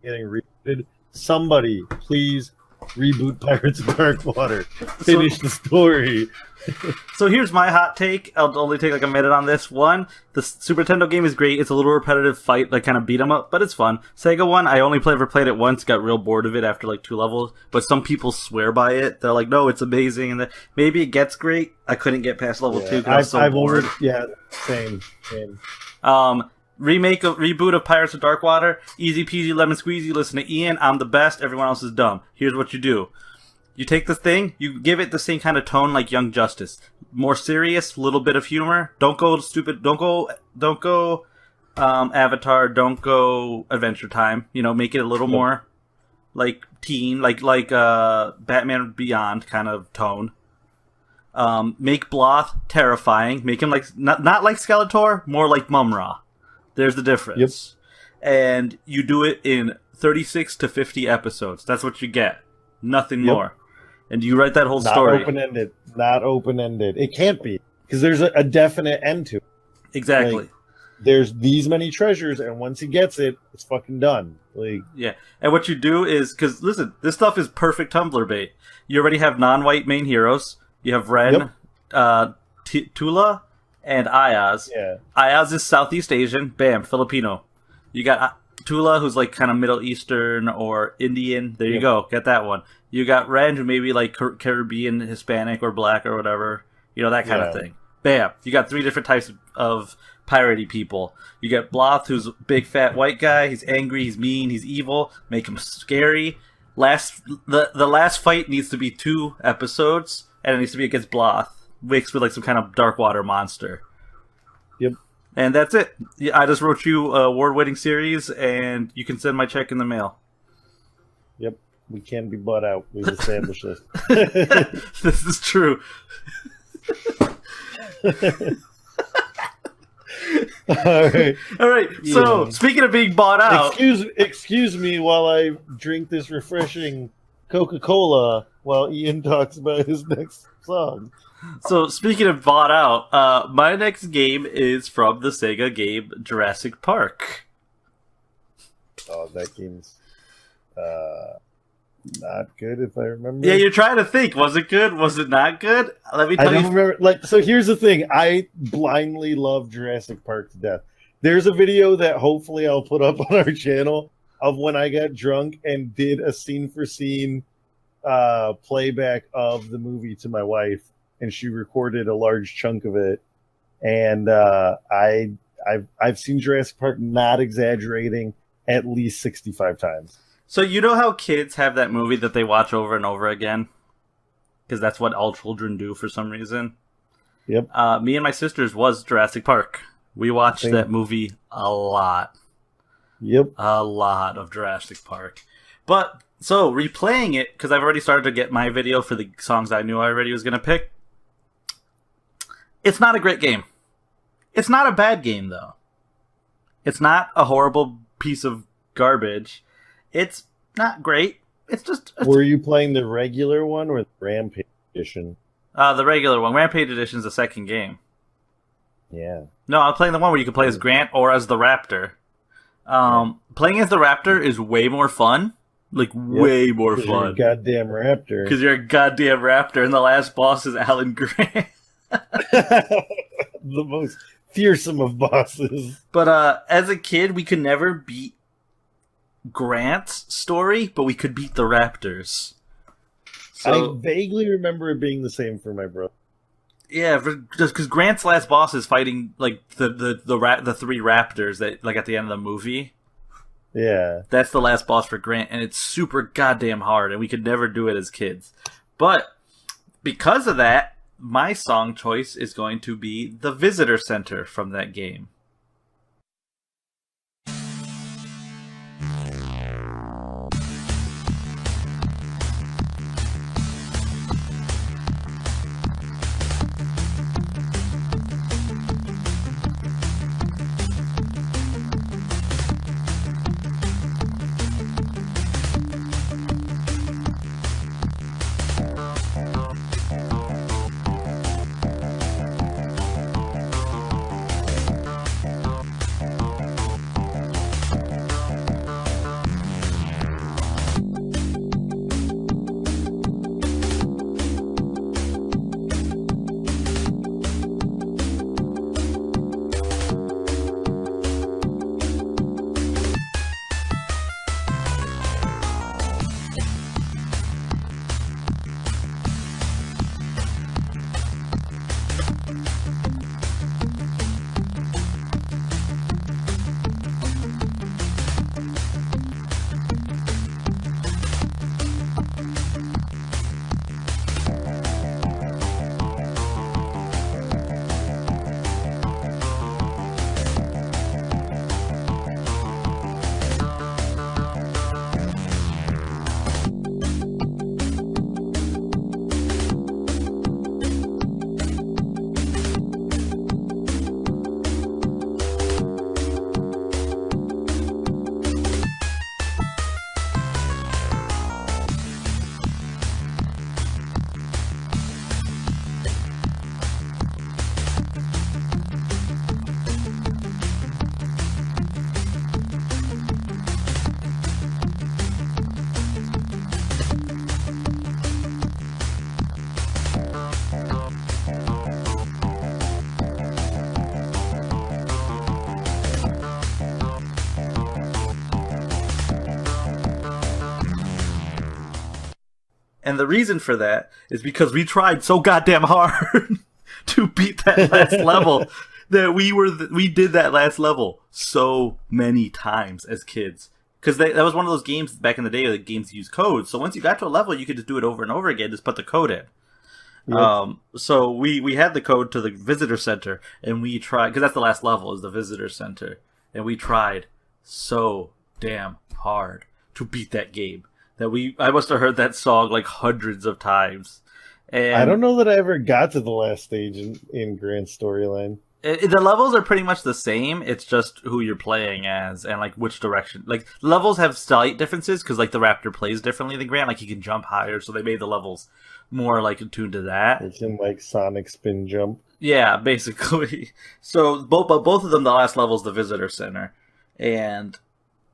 getting rebooted. Somebody, please reboot Pirates of Darkwater. Finish the story. So here's my hot take. I'll only take like a minute on this. One, the Super Nintendo game is great. It's a little repetitive fight, like kind of beat 'em up, but it's fun. Sega one, I only ever played it once, got real bored of it after like 2 levels, but some people swear by it. They're like, no, it's amazing, and maybe it gets great. I couldn't get past level 2 because I was so bored. Same. Reboot of Pirates of Darkwater, easy peasy lemon squeezy. Listen to Ian, I'm the best, everyone else is dumb. Here's what you do. You take this thing, you give it the same kind of tone like Young Justice. More serious, little bit of humor. Don't go stupid, don't go Avatar, don't go Adventure Time. You know, make it a little more like teen, like Batman Beyond kind of tone. Make Bloth terrifying. Make him like not like Skeletor, more like Mum-Ra. There's the difference. Yep. And you do it in 36 to 50 episodes. That's what you get. Nothing more. And you write that whole story. Not open-ended. It can't be, because there's a definite end to it. Exactly. Like, there's these many treasures, and once he gets it, it's fucking done. Like, yeah. And what you do is, because listen, this stuff is perfect Tumblr bait. You already have non-white main heroes. You have Ren, Tula, and Ayaz. Yeah. Ayaz is Southeast Asian. Bam, Filipino. You got Tula, who's like kind of Middle Eastern or Indian. There you go. Get that one. You got Ren, who may be like Caribbean, Hispanic, or black, or whatever. You know, that kind of thing. Bam. You got 3 different types of piratey people. You get Bloth, who's a big fat white guy. He's angry, he's mean, he's evil. Make him scary. The last fight needs to be 2 episodes, and it needs to be against Bloth, mixed with like some kind of Darkwater monster. Yep. And that's it. I just wrote you a award-winning series, and you can send my check in the mail. Yep. We can be bought out. We've established this. This is true. All right. So, speaking of being bought out, excuse me while I drink this refreshing Coca-Cola while Ian talks about his next song. So speaking of bought out, my next game is from the Sega game Jurassic Park. Oh, that game's not good if I remember. Yeah, you're trying to think. Was it good? Was it not good? Let me I tell don't you. remember. Like, so here's the thing: I blindly love Jurassic Park to death. There's a video that hopefully I'll put up on our channel of when I got drunk and did a scene for scene playback of the movie to my wife, and she recorded a large chunk of it. And I've seen Jurassic Park, not exaggerating, at least 65 times. So you know how kids have that movie that they watch over and over again? Because that's what all children do for some reason. Yep. Me and my sisters was Jurassic Park. We watched that movie a lot. Yep. A lot of Jurassic Park. But, so, replaying it, because I've already started to get my video for the songs I knew I already was going to pick. It's not a great game. It's not a bad game, though. It's not a horrible piece of garbage. It's not great. It's just... Were you playing the regular one or the Rampage edition? The regular one. Rampage Edition is the second game. Yeah. No, I'm playing the one where you can play as Grant or as the Raptor. Playing as the Raptor is way more fun. Like, way more fun. You're a goddamn raptor. Because you're a goddamn Raptor, and the last boss is Alan Grant. The most fearsome of bosses. But as a kid, we could never beat Grant's story, but we could beat the Raptors. So, I vaguely remember it being the same for my brother. yeah, just because Grant's last boss is fighting like the three Raptors that like at the end of the movie. Yeah. That's the last boss for Grant, and it's super goddamn hard, and we could never do it as kids. But because of that, my song choice is going to be the Visitor Center from that game. And the reason for that is because we tried so goddamn hard to beat that last level that we did that last level so many times as kids. Because that was one of those games back in the day that games use codes. So once you got to a level, you could just do it over and over again, just put the code in. Yep. So we had the code to the visitor center, and we tried, because that's the last level, is the visitor center. And we tried so damn hard to beat that game that I must have heard that song like hundreds of times. And I don't know that I ever got to the last stage in Grant's storyline. The levels are pretty much the same. It's just who you're playing as and like which direction. Like levels have slight differences because like the Raptor plays differently than Grant. Like he can jump higher, so they made the levels more like attuned to that. It's in like Sonic spin jump. Yeah, basically. So both of them, the last level is the visitor center, and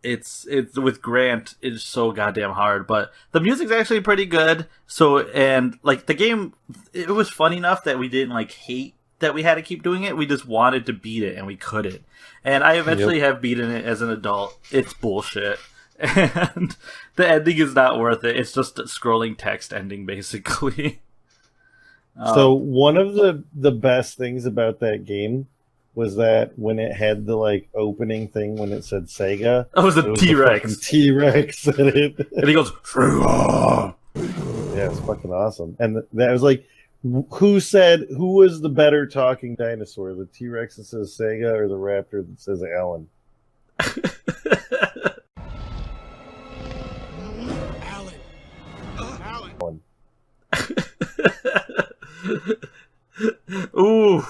it's with Grant it's so goddamn hard. But the music's actually pretty good. So and like the game, it was fun enough that we didn't like hate that we had to keep doing it. We just wanted to beat it and we couldn't. And I eventually have beaten it as an adult. It's bullshit. And the ending is not worth it. It's just a scrolling text ending basically. So one of the best things about that game was that when it had the like opening thing when it said Sega, it was a T-Rex. T-Rex in it. And he goes, Sega! Yeah, it's fucking awesome. And that was like, who was the better talking dinosaur? The T-Rex that says Sega or the Raptor that says Alan? Alan. Ooh.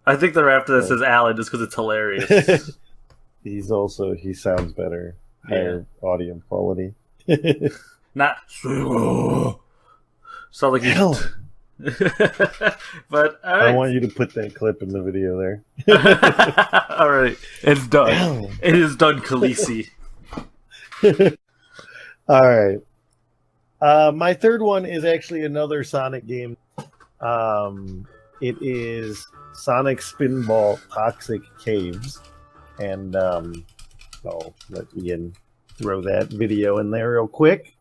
I think the Raptor that says Alan just because it's hilarious. He sounds better. Higher audio quality. Not sound like he's... But all right. I want you to put that clip in the video there. All right, it's done. It is done, Khaleesi. All right. My third one is actually another Sonic game. It is Sonic Spinball Toxic Caves. And I'll let Ian throw that video in there real quick.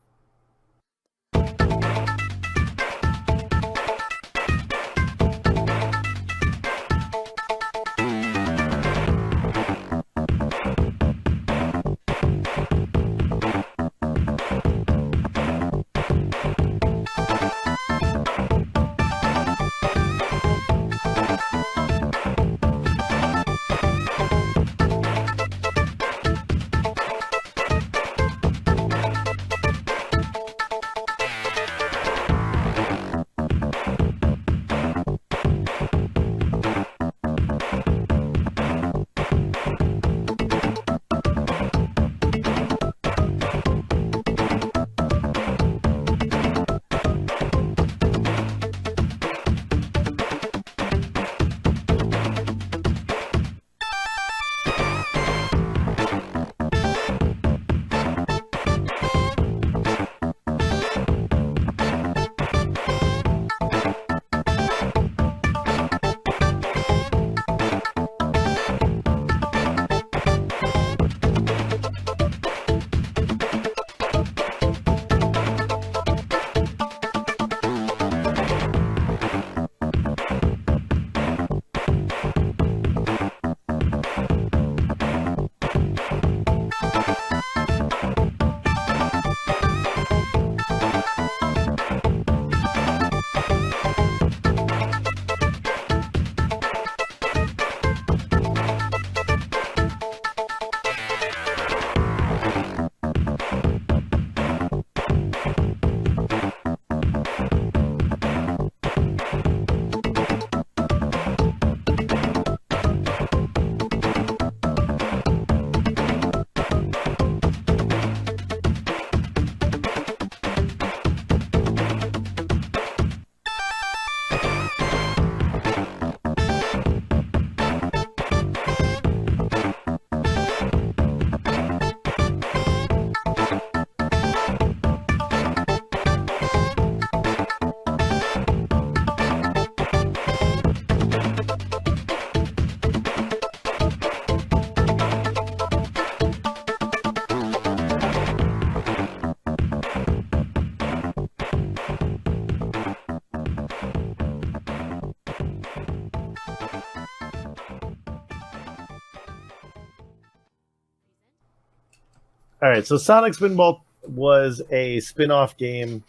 All right, so Sonic Spinball was a spin-off game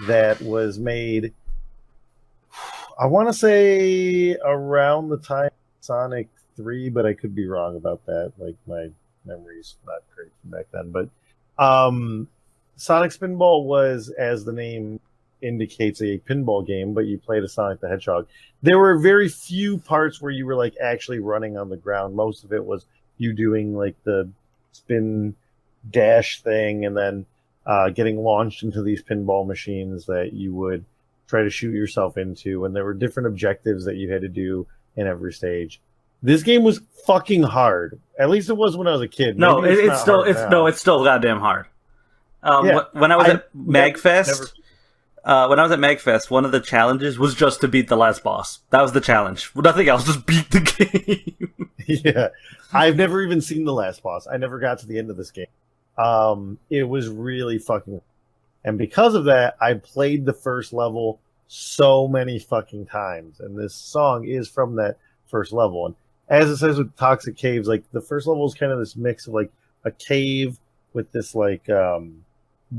that was made, I want to say, around the time of Sonic 3, but I could be wrong about that. Like, my memory's not great from back then. But Sonic Spinball was, as the name indicates a pinball game, but you played a Sonic the Hedgehog. There were very few parts where you were like actually running on the ground. Most of it was you doing like the spin dash thing and then getting launched into these pinball machines that you would try to shoot yourself into. And there were different objectives that you had to do in every stage. This game was fucking hard. At least it was when I was a kid. No, Maybe it's still goddamn hard. When I was at MagFest, one of the challenges was just to beat the last boss. That was the challenge. Nothing else. Just beat the game. Yeah, I've never even seen the last boss. I never got to the end of this game. It was really fucking, and because of that, I played the first level so many fucking times. And this song is from that first level. And as it says with Toxic Caves, like the first level is kind of this mix of like a cave with this like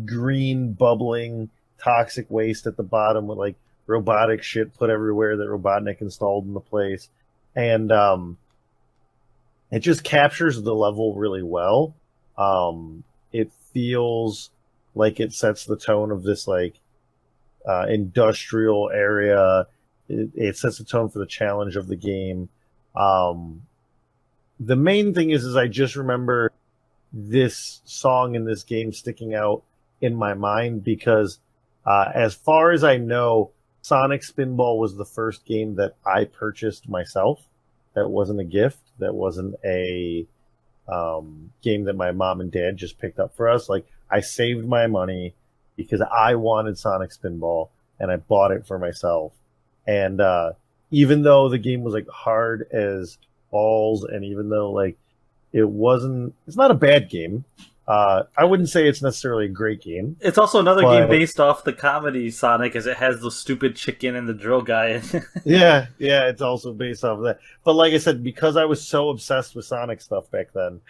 green bubbling toxic waste at the bottom with like robotic shit put everywhere that Robotnik installed in the place, and it just captures the level really well. It feels like it sets the tone of this like industrial area. It sets the tone for the challenge of the game. The main thing is I just remember this song in this game sticking out in my mind because as far as I know, Sonic Spinball was the first game that I purchased myself. That wasn't a gift. That wasn't a game that my mom and dad just picked up for us. Like, I saved my money because I wanted Sonic Spinball, and I bought it for myself. And even though the game was like hard as balls, and even though like it's not a bad game. I wouldn't say it's necessarily a great game. It's also another game based off the comedy Sonic, as it has the stupid chicken and the drill guy in it. yeah, it's also based off of that. But like I said, because I was so obsessed with Sonic stuff back then,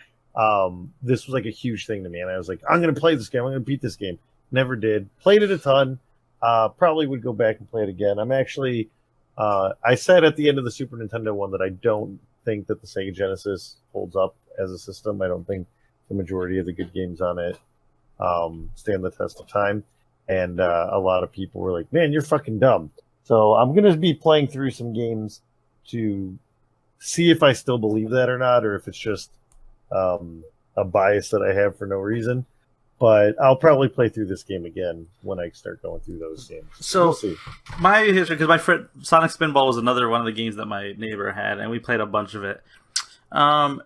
this was like a huge thing to me. And I was like, I'm going to play this game. I'm going to beat this game. Never did. Played it a ton. Probably would go back and play it again. I'm actually... I said at the end of the Super Nintendo one that I don't think that the Sega Genesis holds up as a system. I don't think the majority of the good games on it stand the test of time. And a lot of people were like, man, you're fucking dumb. So I'm going to be playing through some games to see if I still believe that or not, or if it's just a bias that I have for no reason. But I'll probably play through this game again when I start going through those games. So we'll see. My history, because my friend Sonic Spinball was another one of the games that my neighbor had, and we played a bunch of it.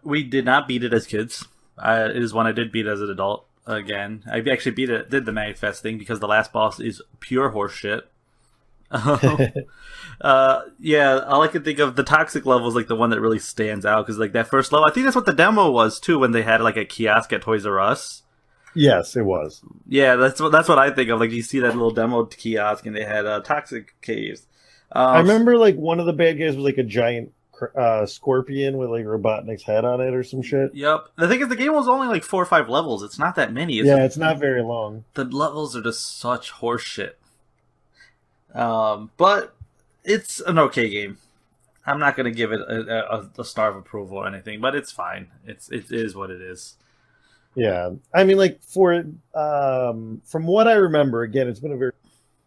We did not beat it as kids. It is one I did beat as an adult again. I actually did the MagFest thing because the last boss is pure horseshit. Yeah, all I can think of, the toxic level is like the one that really stands out because like that first level, I think that's what the demo was too, when they had like a kiosk at Toys R Us. Yes, it was. Yeah, that's what I think of. Like, you see that little demo kiosk, and they had toxic caves. I remember like one of the bad guys was like a giant scorpion with like Robotnik's head on it or some shit. Yep. The thing is, the game was only like 4 or 5 levels. It's not that many. It's not very long. The levels are just such horseshit. But it's an okay game. I'm not gonna give it a star of approval or anything, but it's fine. It is what it is. Yeah, I mean, like from what I remember, again, it's been a very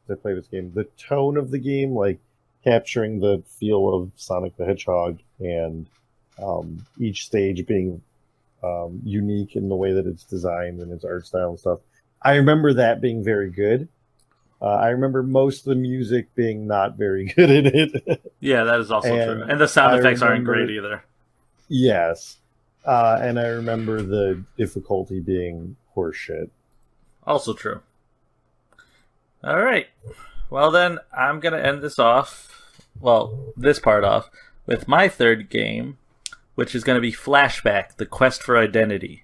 I play this game. The tone of the game, like capturing the feel of Sonic the Hedgehog, and each stage being unique in the way that it's designed and its art style and stuff. I remember that being very good. I remember most of the music being not very good in it. Yeah, that is also true. And the sound effects aren't great either. Yes. And I remember the difficulty being horseshit. Also true. All right. Well, then, I'm going to end this part off, with my third game, which is going to be Flashback, The Quest for Identity.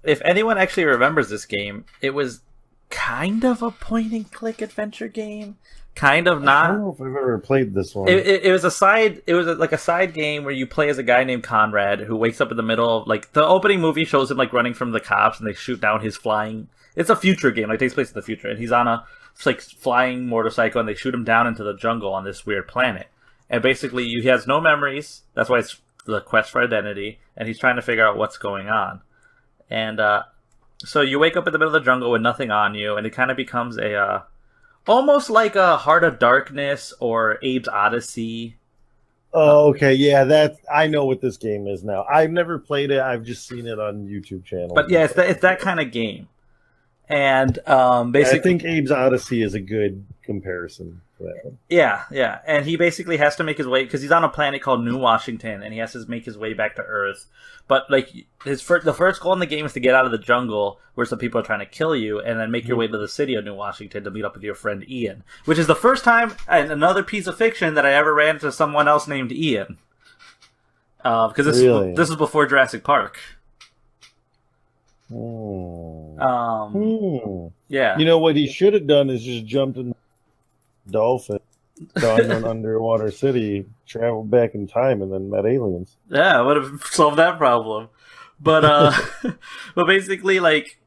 If anyone actually remembers this game, it was kind of a point-and-click adventure game. Kind of not. I don't know if I've ever played this one. It was a side game where you play as a guy named Conrad who wakes up in the middle of, like, the opening movie shows him like running from the cops and they shoot down his flying. It's a future game, like it takes place in the future, and he's on a like flying motorcycle and they shoot him down into the jungle on this weird planet. And basically he has no memories. That's why it's the quest for identity, and he's trying to figure out what's going on. And so you wake up in the middle of the jungle with nothing on you, and it kind of becomes almost like a Heart of Darkness or Abe's Odyssey. Oh, okay, yeah, I know what this game is now. I've never played it. I've just seen it on YouTube channels. But yeah, it's that kind of game. And basically, I think Abe's Odyssey is a good comparison to that one. Yeah, and he basically has to make his way because he's on a planet called New Washington, and he has to make his way back to Earth. But like the first goal in the game is to get out of the jungle where some people are trying to kill you, and then make your way to the city of New Washington to meet up with your friend Ian, which is the first time and another piece of fiction that I ever ran into someone else named Ian. Because this is before Jurassic Park. Yeah. You know what he should have done is just jumped in the dolphin, gone in an underwater city, traveled back in time, and then met aliens. Yeah, I would have solved that problem. But but basically, like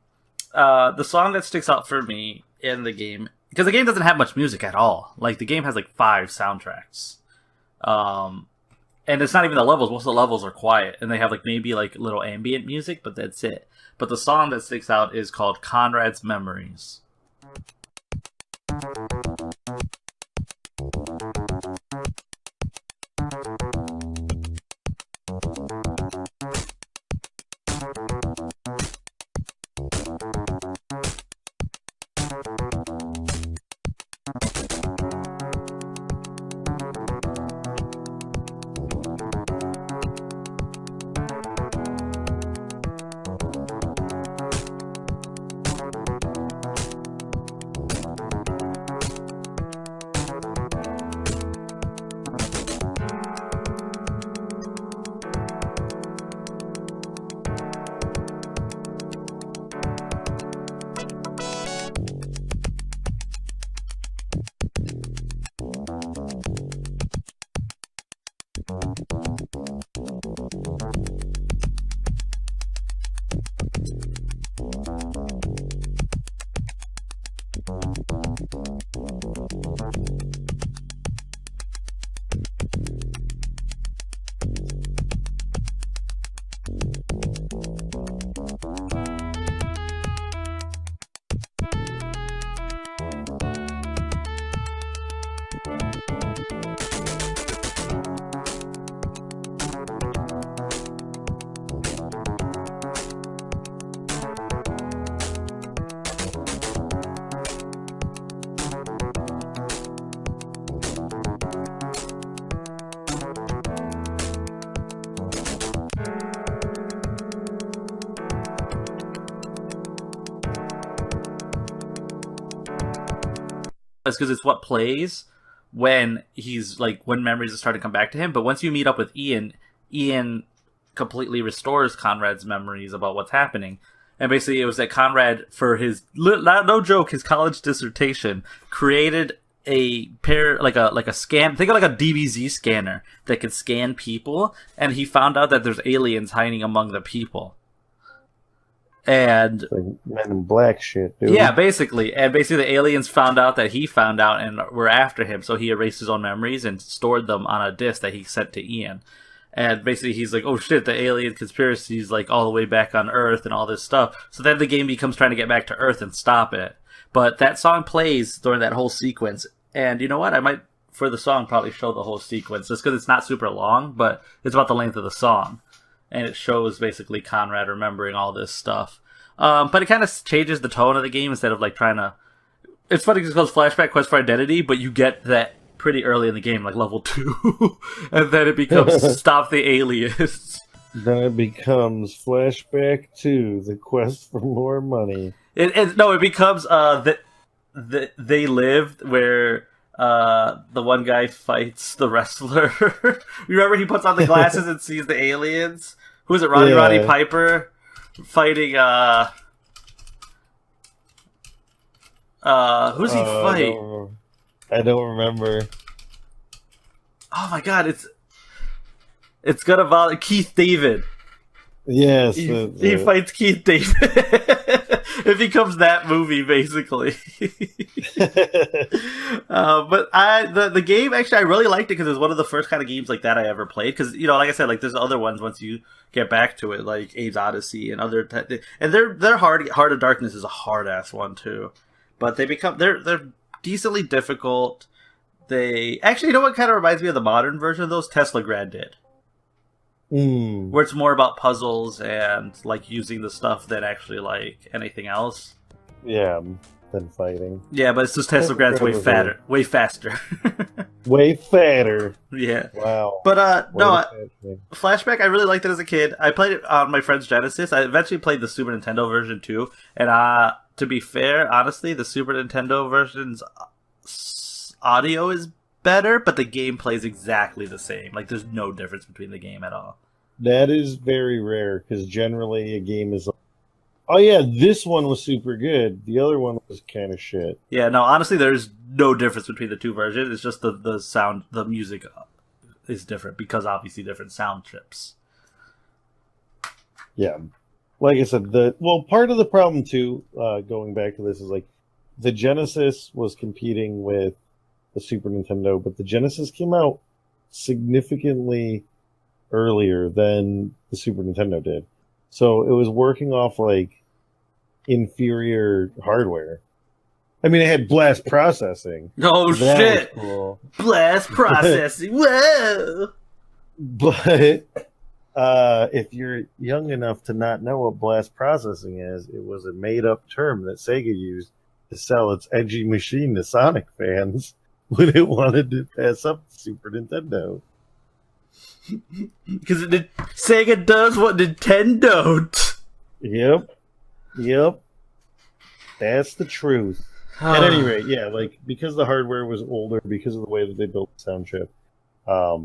the song that sticks out for me in the game, because the game doesn't have much music at all. Like the game has like 5 soundtracks. And it's not even the levels. Most of the levels are quiet, and they have like maybe like little ambient music, but that's it. But the song that sticks out is called Conrad's Memories. Because it's what plays when he's like when memories start to come back to him. But once you meet up with Ian completely restores Conrad's memories about what's happening. And basically, it was that Conrad, for his no joke, his college dissertation, created a like a scan. Think of like a DBZ scanner that could scan people, and he found out that there's aliens hiding among the people. And like Men in Black shit, dude. Yeah, basically. And basically the aliens found out that he found out and were after him, so he erased his own memories and stored them on a disc that he sent to Ian. And basically he's like, oh shit, the alien conspiracy is like all the way back on Earth and all this stuff. So then the game becomes trying to get back to Earth and stop it. But that song plays during that whole sequence. And you know what? I might, for the song, probably show the whole sequence. Just because it's not super long, but it's about the length of the song. And it shows basically Conrad remembering all this stuff. But it kind of changes the tone of the game instead of like trying to... It's funny because it goes Flashback Quest for Identity, but you get that pretty early in the game, like level 2. And then it becomes Stop the Aliens. Then it becomes Flashback 2, The Quest for More Money. It becomes They Lived, where the one guy fights the wrestler. Remember he puts on the glasses and sees the aliens? Who is it, Roddy Piper? Fighting, who's he fight? I don't remember. Oh my god, it's gonna bother Keith David. Yes. He fights Keith David. It becomes that movie, basically. But the game, actually, I really liked it because it was one of the first kind of games like that I ever played. Because, you know, like I said, like there's other ones once you get back to it, like Abe's Odyssey and other... and they're hard. Heart of Darkness is a hard-ass one, too. But they're decently difficult. They actually, you know what kind of reminds me of the modern version of those? Tesla Grad did. Where it's more about puzzles and like using the stuff than actually like anything else. Yeah, than fighting. Yeah, but it's just Tesla Grad's way fatter, way faster. Way fatter. Yeah. Wow. But no, Flashback, I really liked it as a kid. I played it on my friend's Genesis. I eventually played the Super Nintendo version too. And to be fair, honestly, the Super Nintendo version's audio is better, but the game plays exactly the same. Like, there's no difference between the game at all. That is very rare, because generally a game is like, oh yeah, this one was super good. The other one was kind of shit. Yeah, no, honestly, there's no difference between the two versions. It's just the sound, the music is different, because obviously different sound chips. Yeah. Like I said, part of the problem too, going back to this, is like the Genesis was competing with the Super Nintendo, but the Genesis came out significantly earlier than the Super Nintendo did. So it was working off like inferior hardware. I mean, it had blast processing. Oh shit! Cool. Blast processing. Whoa! But if you're young enough to not know what blast processing is, it was a made-up term that Sega used to sell its edgy machine to Sonic fans when it wanted to pass up the Super Nintendo. Because Sega does what Nintendon't. Yep. That's the truth. At any rate, yeah, like, because the hardware was older, because of the way that they built the sound chip, a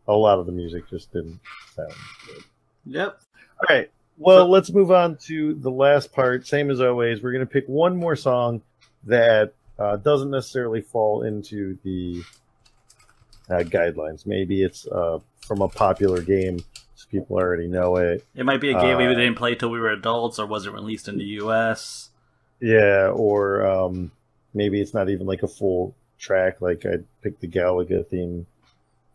lot of the music just didn't sound good. Yep. All right. Well, let's move on to the last part. Same as always, we're going to pick one more song that doesn't necessarily fall into the guidelines. Maybe it's from a popular game, so people already know it. It might be a game we didn't play till we were adults, or wasn't released in the U.S. Yeah, or maybe it's not even like a full track. Like I picked the Galaga theme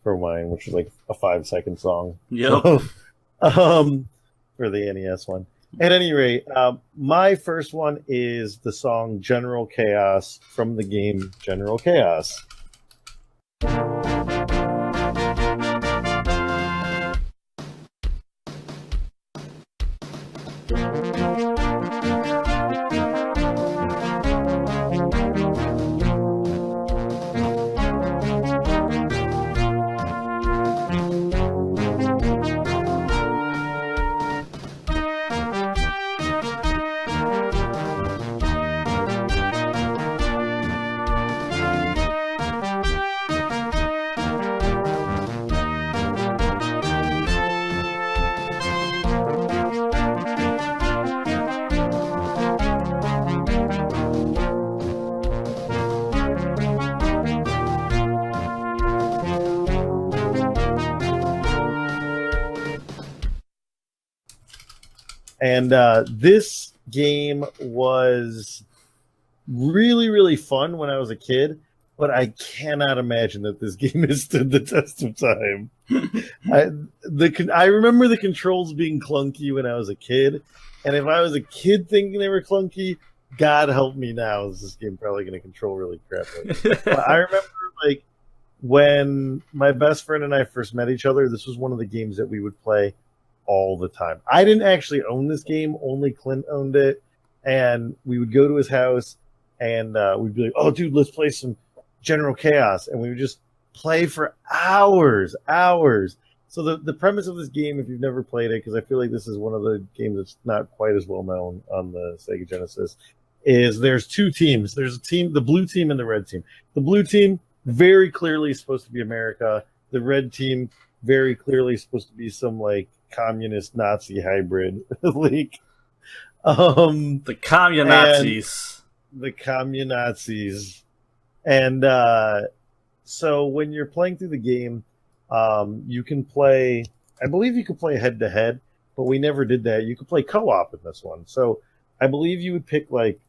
for mine, which is like a 5-second song. Yep. So, for the NES one. At any rate, my first one is the song General Chaos from the game General Chaos. And this game was really, really fun when I was a kid, but I cannot imagine that this game has stood the test of time. I remember the controls being clunky when I was a kid, and if I was a kid thinking they were clunky, God help me now, is this game probably going to control really crappily. But I remember, like, when my best friend and I first met each other, this was one of the games that we would play all the time. I didn't actually own this game, only Clint owned it, and we would go to his house and we'd be like, oh dude, let's play some General Chaos, and we would just play for hours. So the premise of this game, if you've never played it, because I feel like this is one of the games that's not quite as well known on the Sega Genesis, is there's two teams. There's a team, the blue team and the red team. The blue team very clearly is supposed to be America. The red team very clearly is supposed to be some like communist Nazi hybrid. Like, the communazis. The communazis. And so when you're playing through the game, you can play, I believe you could play head to head, but we never did that. You could play co-op in this one. So I believe you would pick like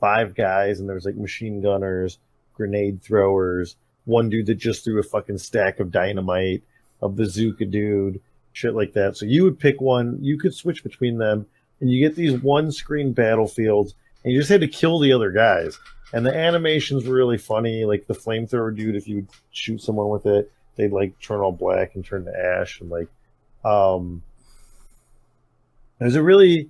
5 guys, and there's like machine gunners, grenade throwers, one dude that just threw a fucking stack of dynamite, a bazooka dude, shit like that. So you would pick one, you could switch between them, and you get these one-screen battlefields, and you just had to kill the other guys. And the animations were really funny. Like the flamethrower dude, if you would shoot someone with it, they'd like turn all black and turn to ash. And like, it was a really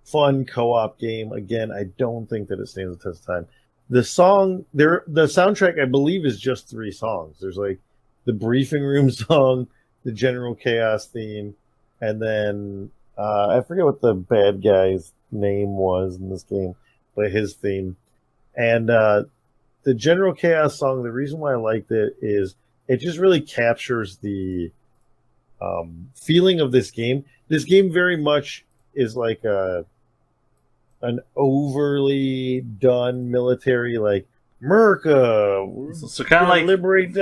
fun co-op game. Again, I don't think that it stands the test of time. The soundtrack, I believe, is just 3 songs. There's like the briefing room song, the General Chaos theme, and then I forget what the bad guy's name was in this game, but his theme. And the General Chaos song, the reason why I liked it is it just really captures the feeling of this game. This game very much is like an overly done military, like, America, so kind of like liberate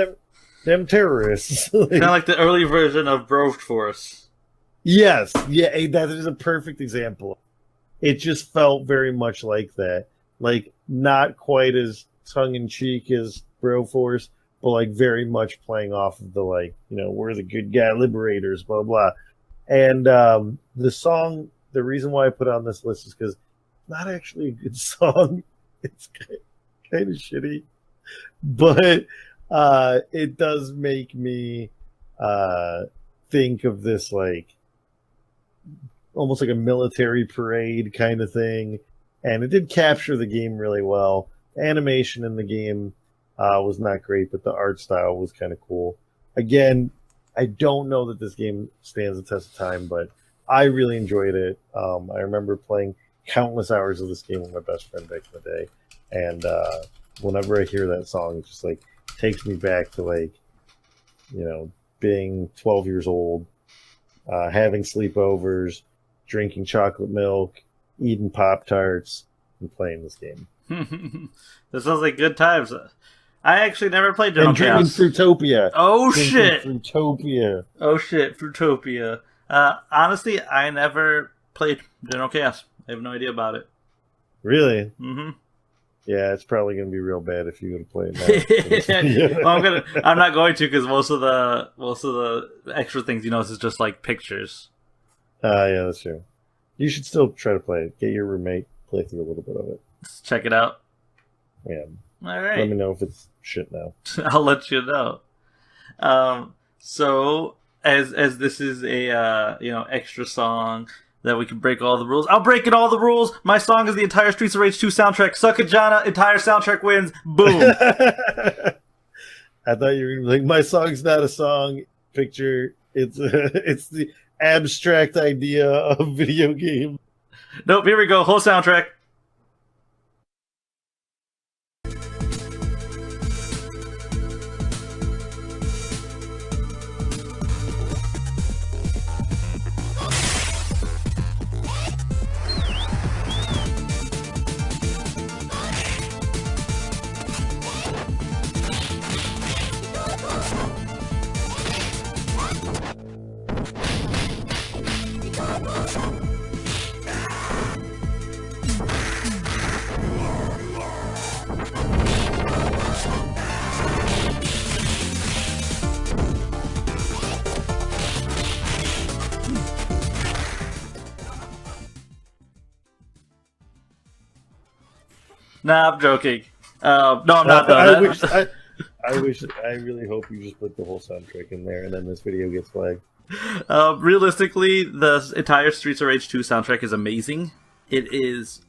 them terrorists. kind of like the early version of Broforce. Yes, yeah, that is a perfect example. It just felt very much like that. Like, not quite as tongue-in-cheek as Broforce, but like very much playing off of the, like, you know, we're the good guy liberators, blah, blah. And the song, the reason why I put it on this list is because it's not actually a good song. It's kind of shitty. But it does make me think of this, like, almost like a military parade kind of thing. And it did capture the game really well. Animation in the game was not great, but the art style was kind of cool. Again, I don't know that this game stands the test of time, but I really enjoyed it. I remember playing countless hours of this game with my best friend back in the day. And whenever I hear that song, it just like takes me back to, like, you know, being 12 years old, having sleepovers, drinking chocolate milk, eating Pop-Tarts, and playing this game. This sounds like good times. I actually never played General And drinking Chaos. Fruitopia. Oh, Drinking shit. Fruitopia. Oh, shit. Fruitopia. Honestly, I never played General Chaos. I have no idea about it. Really? Mm-hmm. Yeah, it's probably going to be real bad if you go to play it now. Well, I'm not going to, because most of the extra things, you know, is just like pictures. Yeah, that's true. You should still try to play it. Get your roommate, play through a little bit of it. Let's check it out. Yeah. All right. Let me know if it's shit now. I'll let you know. So as this is a extra song that we can break all the rules, I'll break it all the rules. My song is the entire Streets of Rage 2 soundtrack. Suck it, Jana. Entire soundtrack wins. Boom. I thought you were gonna be like, my song's not a song. Picture. It's the abstract idea of video game. Nope. Here we go. Whole soundtrack. Nah, I'm joking. No, I'm not. I really hope you just put the whole soundtrack in there, and then this video gets flagged. Realistically, the entire Streets of Rage 2 soundtrack is amazing. It is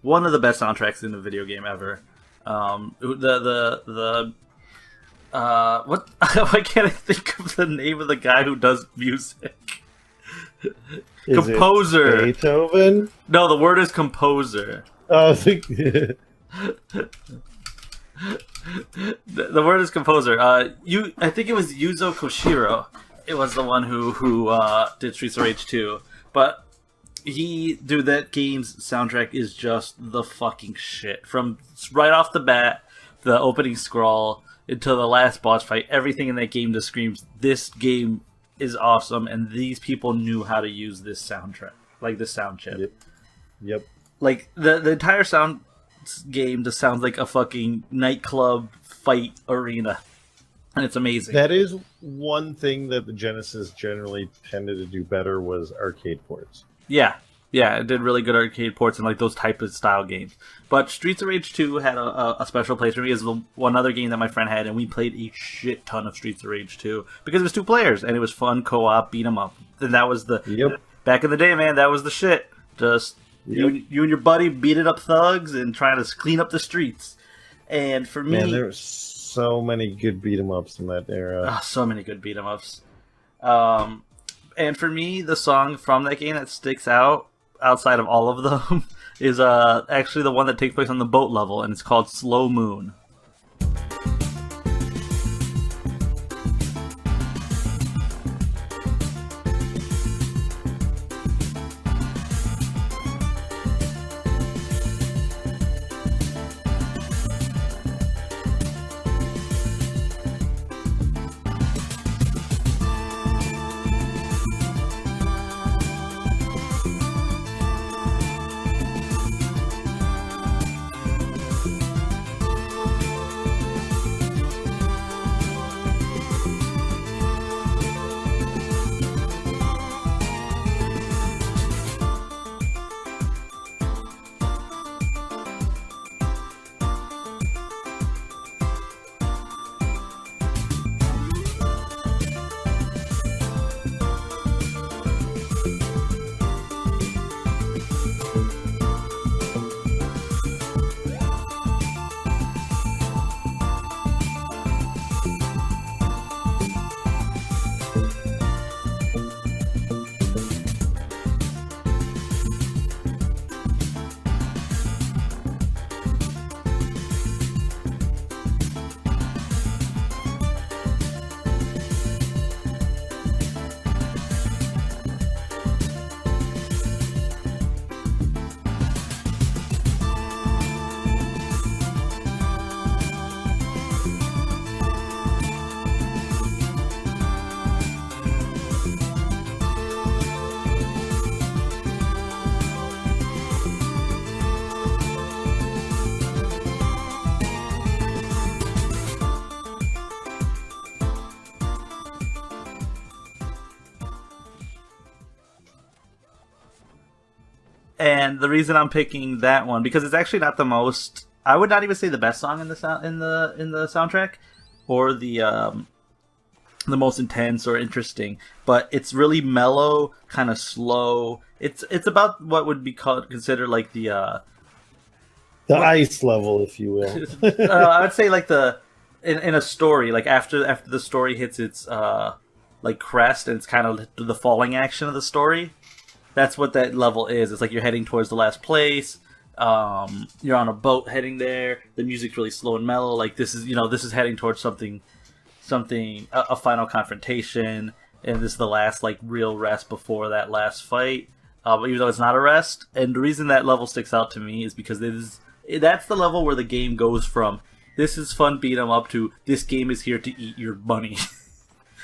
one of the best soundtracks in a video game ever. What? Why can't I think of the name of the guy who does music? Composer. Beethoven? No, the word is composer. Oh, I think. The word is composer. I think it was Yuzo Koshiro. It was the one who did Streets of Rage 2. But that game's soundtrack is just the fucking shit. From right off the bat, the opening scroll until the last boss fight, everything in that game just screams, this game is awesome, and these people knew how to use this soundtrack, like the sound chip. Yep. Like the entire sound game just sounds like a fucking nightclub fight arena, and it's amazing. That is one thing that the Genesis generally tended to do better was arcade ports. Yeah, Yeah, it did really good arcade ports and like those type of style games. But Streets of Rage 2 had a special place for me as one other game that my friend had, and we played a shit ton of Streets of Rage 2 because it was 2 players and it was fun co-op beat 'em up. And that was back in the day, man. That was the shit. Just you and your buddy beating up thugs and trying to clean up the streets. And for me, man, there were so many good beat 'em ups in that era. So many good beat 'em ups. And for me, the song from that game that sticks out outside of all of them is actually the one that takes place on the boat level, and it's called Slow Moon. And the reason I'm picking that one because it's actually not the most. I would not even say the best song in the soundtrack, or the most intense or interesting. But it's really mellow, kind of slow. It's about what would be considered like the ice level, if you will. I would say like in a story, like after the story hits its like crest, and it's kind of the falling action of the story. That's what that level is. It's like you're heading towards the last place. You're on a boat heading there. The music's really slow and mellow. Like this is heading towards something, a final confrontation, and this is the last like real rest before that last fight. Even though it's not a rest, and the reason that level sticks out to me is because that's the level where the game goes from this is fun beat 'em up to this game is here to eat your money.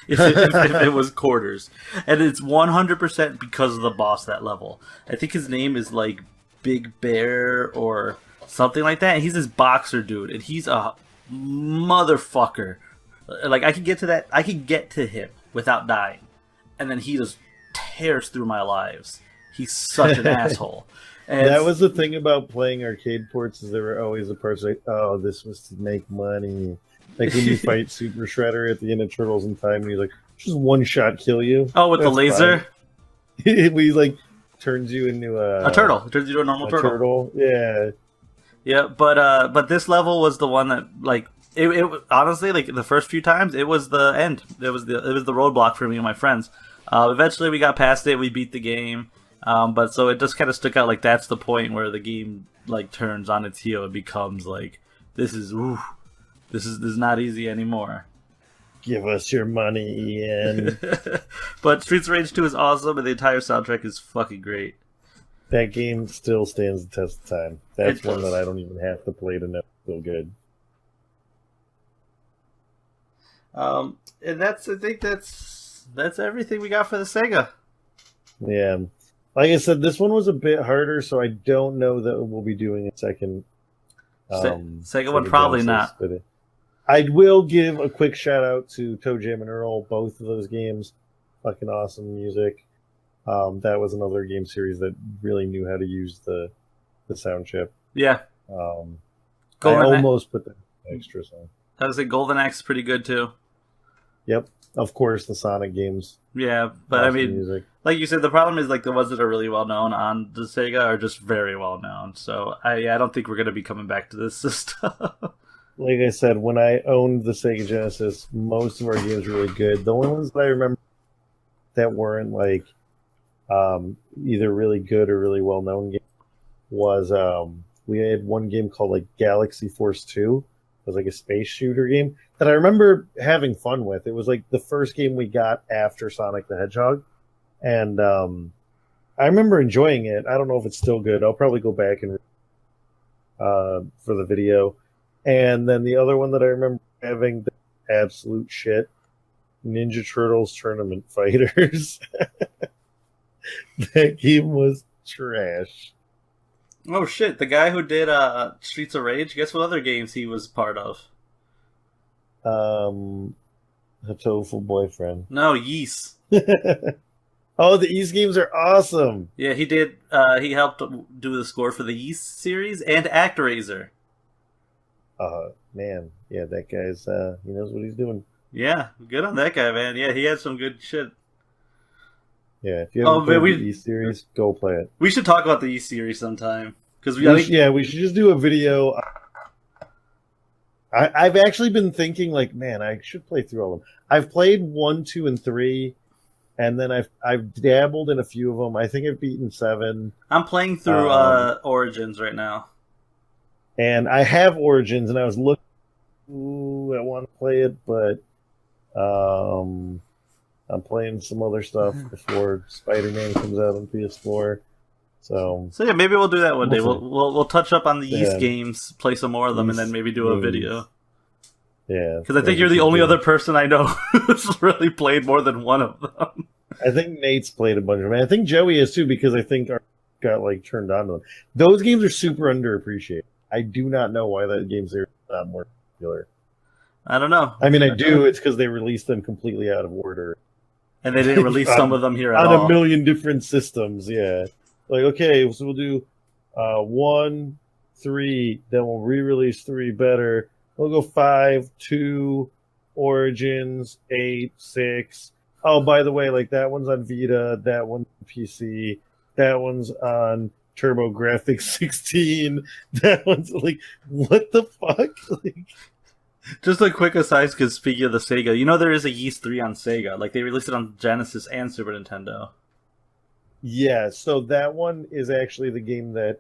if it was quarters. And it's 100% because of the boss that level. I think his name is like Big Bear or something like that. And he's this boxer dude, and he's a motherfucker. Like I could get to him without dying, and then he just tears through my lives. He's such an asshole. And that was the thing about playing arcade ports, is there were always a person like, oh, this was to make money. Like when you fight Super Shredder at the end of Turtles in Time, and he's like, just one shot kill you. Oh, with the laser? He like turns you into a turtle. It turns you into a normal turtle. Yeah. Yeah, but this level was the one that like it honestly, like the first few times it was the end. It was the roadblock for me and my friends. Eventually we got past it, we beat the game. But so it just kind of stuck out, like that's the point where the game like turns on its heel. It becomes like this is not easy anymore. Give us your money, Ian. But Streets of Rage 2 is awesome, and the entire soundtrack is fucking great. That game still stands the test of time. That's one that I don't even have to play to know it's still good. And I think that's everything we got for the Sega. Yeah. Like I said, this one was a bit harder, so I don't know that we'll be doing a second Sega one, probably Genesis, not. But I will give a quick shout out to Toe Jam and Earl, both of those games. Fucking awesome music. That was another game series that really knew how to use the sound chip. Yeah. I Golden almost put the extras on. I would say Golden Axe is pretty good too. Yep, of course the Sonic games. Yeah, but Awesome I mean, music. like you said, the problem is like the ones that are really well known on the Sega are just very well known. So I don't think we're gonna be coming back to this system. Like I said, when I owned the Sega Genesis, most of our games were really good. The only ones that I remember that weren't like either really good or really well known games was we had one game called like Galaxy Force 2. It was like a space shooter game that I remember having fun with. It was like the first game we got after Sonic the Hedgehog, and I remember enjoying it. I don't know if it's still good. I'll probably go back and for the video. And then the other one that I remember having the absolute shit, Ninja Turtles Tournament Fighters. That game was trash. Oh shit! The guy who did Streets of Rage. Guess what other games he was part of? Hatoful Boyfriend. No, Yeast. Oh, the East games are awesome. Yeah, he did. He helped do the score for the Yeast series and ActRaiser. Man, yeah, that guy's he knows what he's doing. Yeah, good on that guy, man. Yeah, he had some good shit. Yeah, if you haven't played the East series, go play it. We should talk about the Yeast series sometime because we should just do a video. I've actually been thinking, like, man, I should play through all of them. I've played 1, 2, and 3, and then I've dabbled in a few of them. I think I've beaten 7. I'm playing through Origins right now. And I have Origins, and I was looking. Ooh, I want to play it, but I'm playing some other stuff before Spider-Man comes out on PS4. So yeah, maybe we'll do that one day. We'll touch up on the Yeast games, play some more of them, Yeast and then maybe do a video. Yeah, because I think you're the only other person I know who's really played more than one of them. I think Nate's played a bunch of them. I think Joey is too, because I think our got like turned on to them. Those games are super underappreciated. I do not know why that games are not more popular. I don't know. I mean, I do. It's because they released them completely out of order. And they didn't release some of them here at all. On a million different systems, yeah. Like, okay, so we'll do 1, 3, then we'll re-release 3 better. We'll go 5, 2, Origins, 8, 6. Oh, by the way, like that one's on Vita, that one's on PC, that one's on TurboGrafx 16, that one's like, what the fuck? Like, just a quick aside, because speaking of the Sega, you know there is a Yeast 3 on Sega. Like, they released it on Genesis and Super Nintendo. Yeah, so that one is actually the game that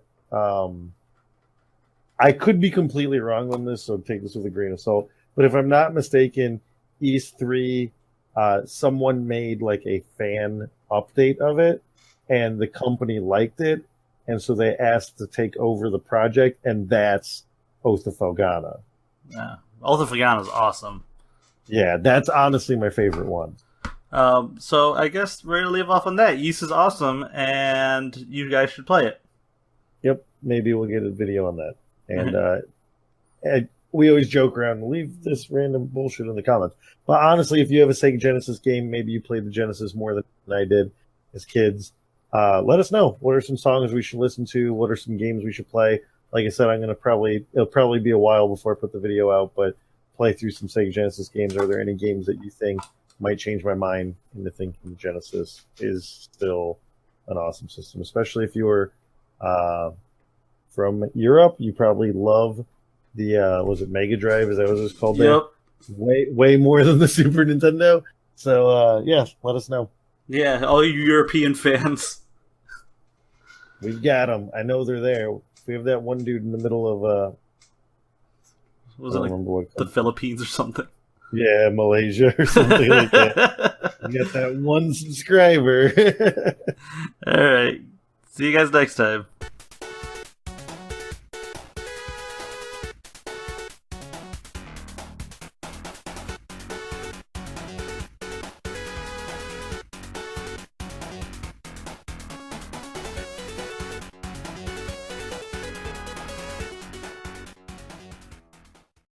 I could be completely wrong on this, so take this with a grain of salt. But if I'm not mistaken, Yeast 3, someone made like a fan update of it, and the company liked it, and so they asked to take over the project, and that's Oath of Felghana. Yeah. Oath of Felghana is awesome. Yeah, that's honestly my favorite one. So I guess we're gonna leave off on that. Yeast is awesome, and you guys should play it. Yep, maybe we'll get a video on that. And we always joke around and leave this random bullshit in the comments. But honestly, if you have a Sega Genesis game, maybe you played the Genesis more than I did as kids, let us know. What are some songs we should listen to? What are some games we should play? Like I said, it'll probably be a while before I put the video out, but play through some Sega Genesis games. Are there any games that you think might change my mind into thinking Genesis is still an awesome system, especially if you were from Europe? You probably love the was it Mega Drive? Is that what it's called? Yep. There? Way more than the Super Nintendo. So yeah, let us know. Yeah, all you European fans. We've got them. I know they're there. We have that one dude in the middle of was it like the Philippines or something? Yeah, Malaysia or something like that. You got that one subscriber. All right. See you guys next time.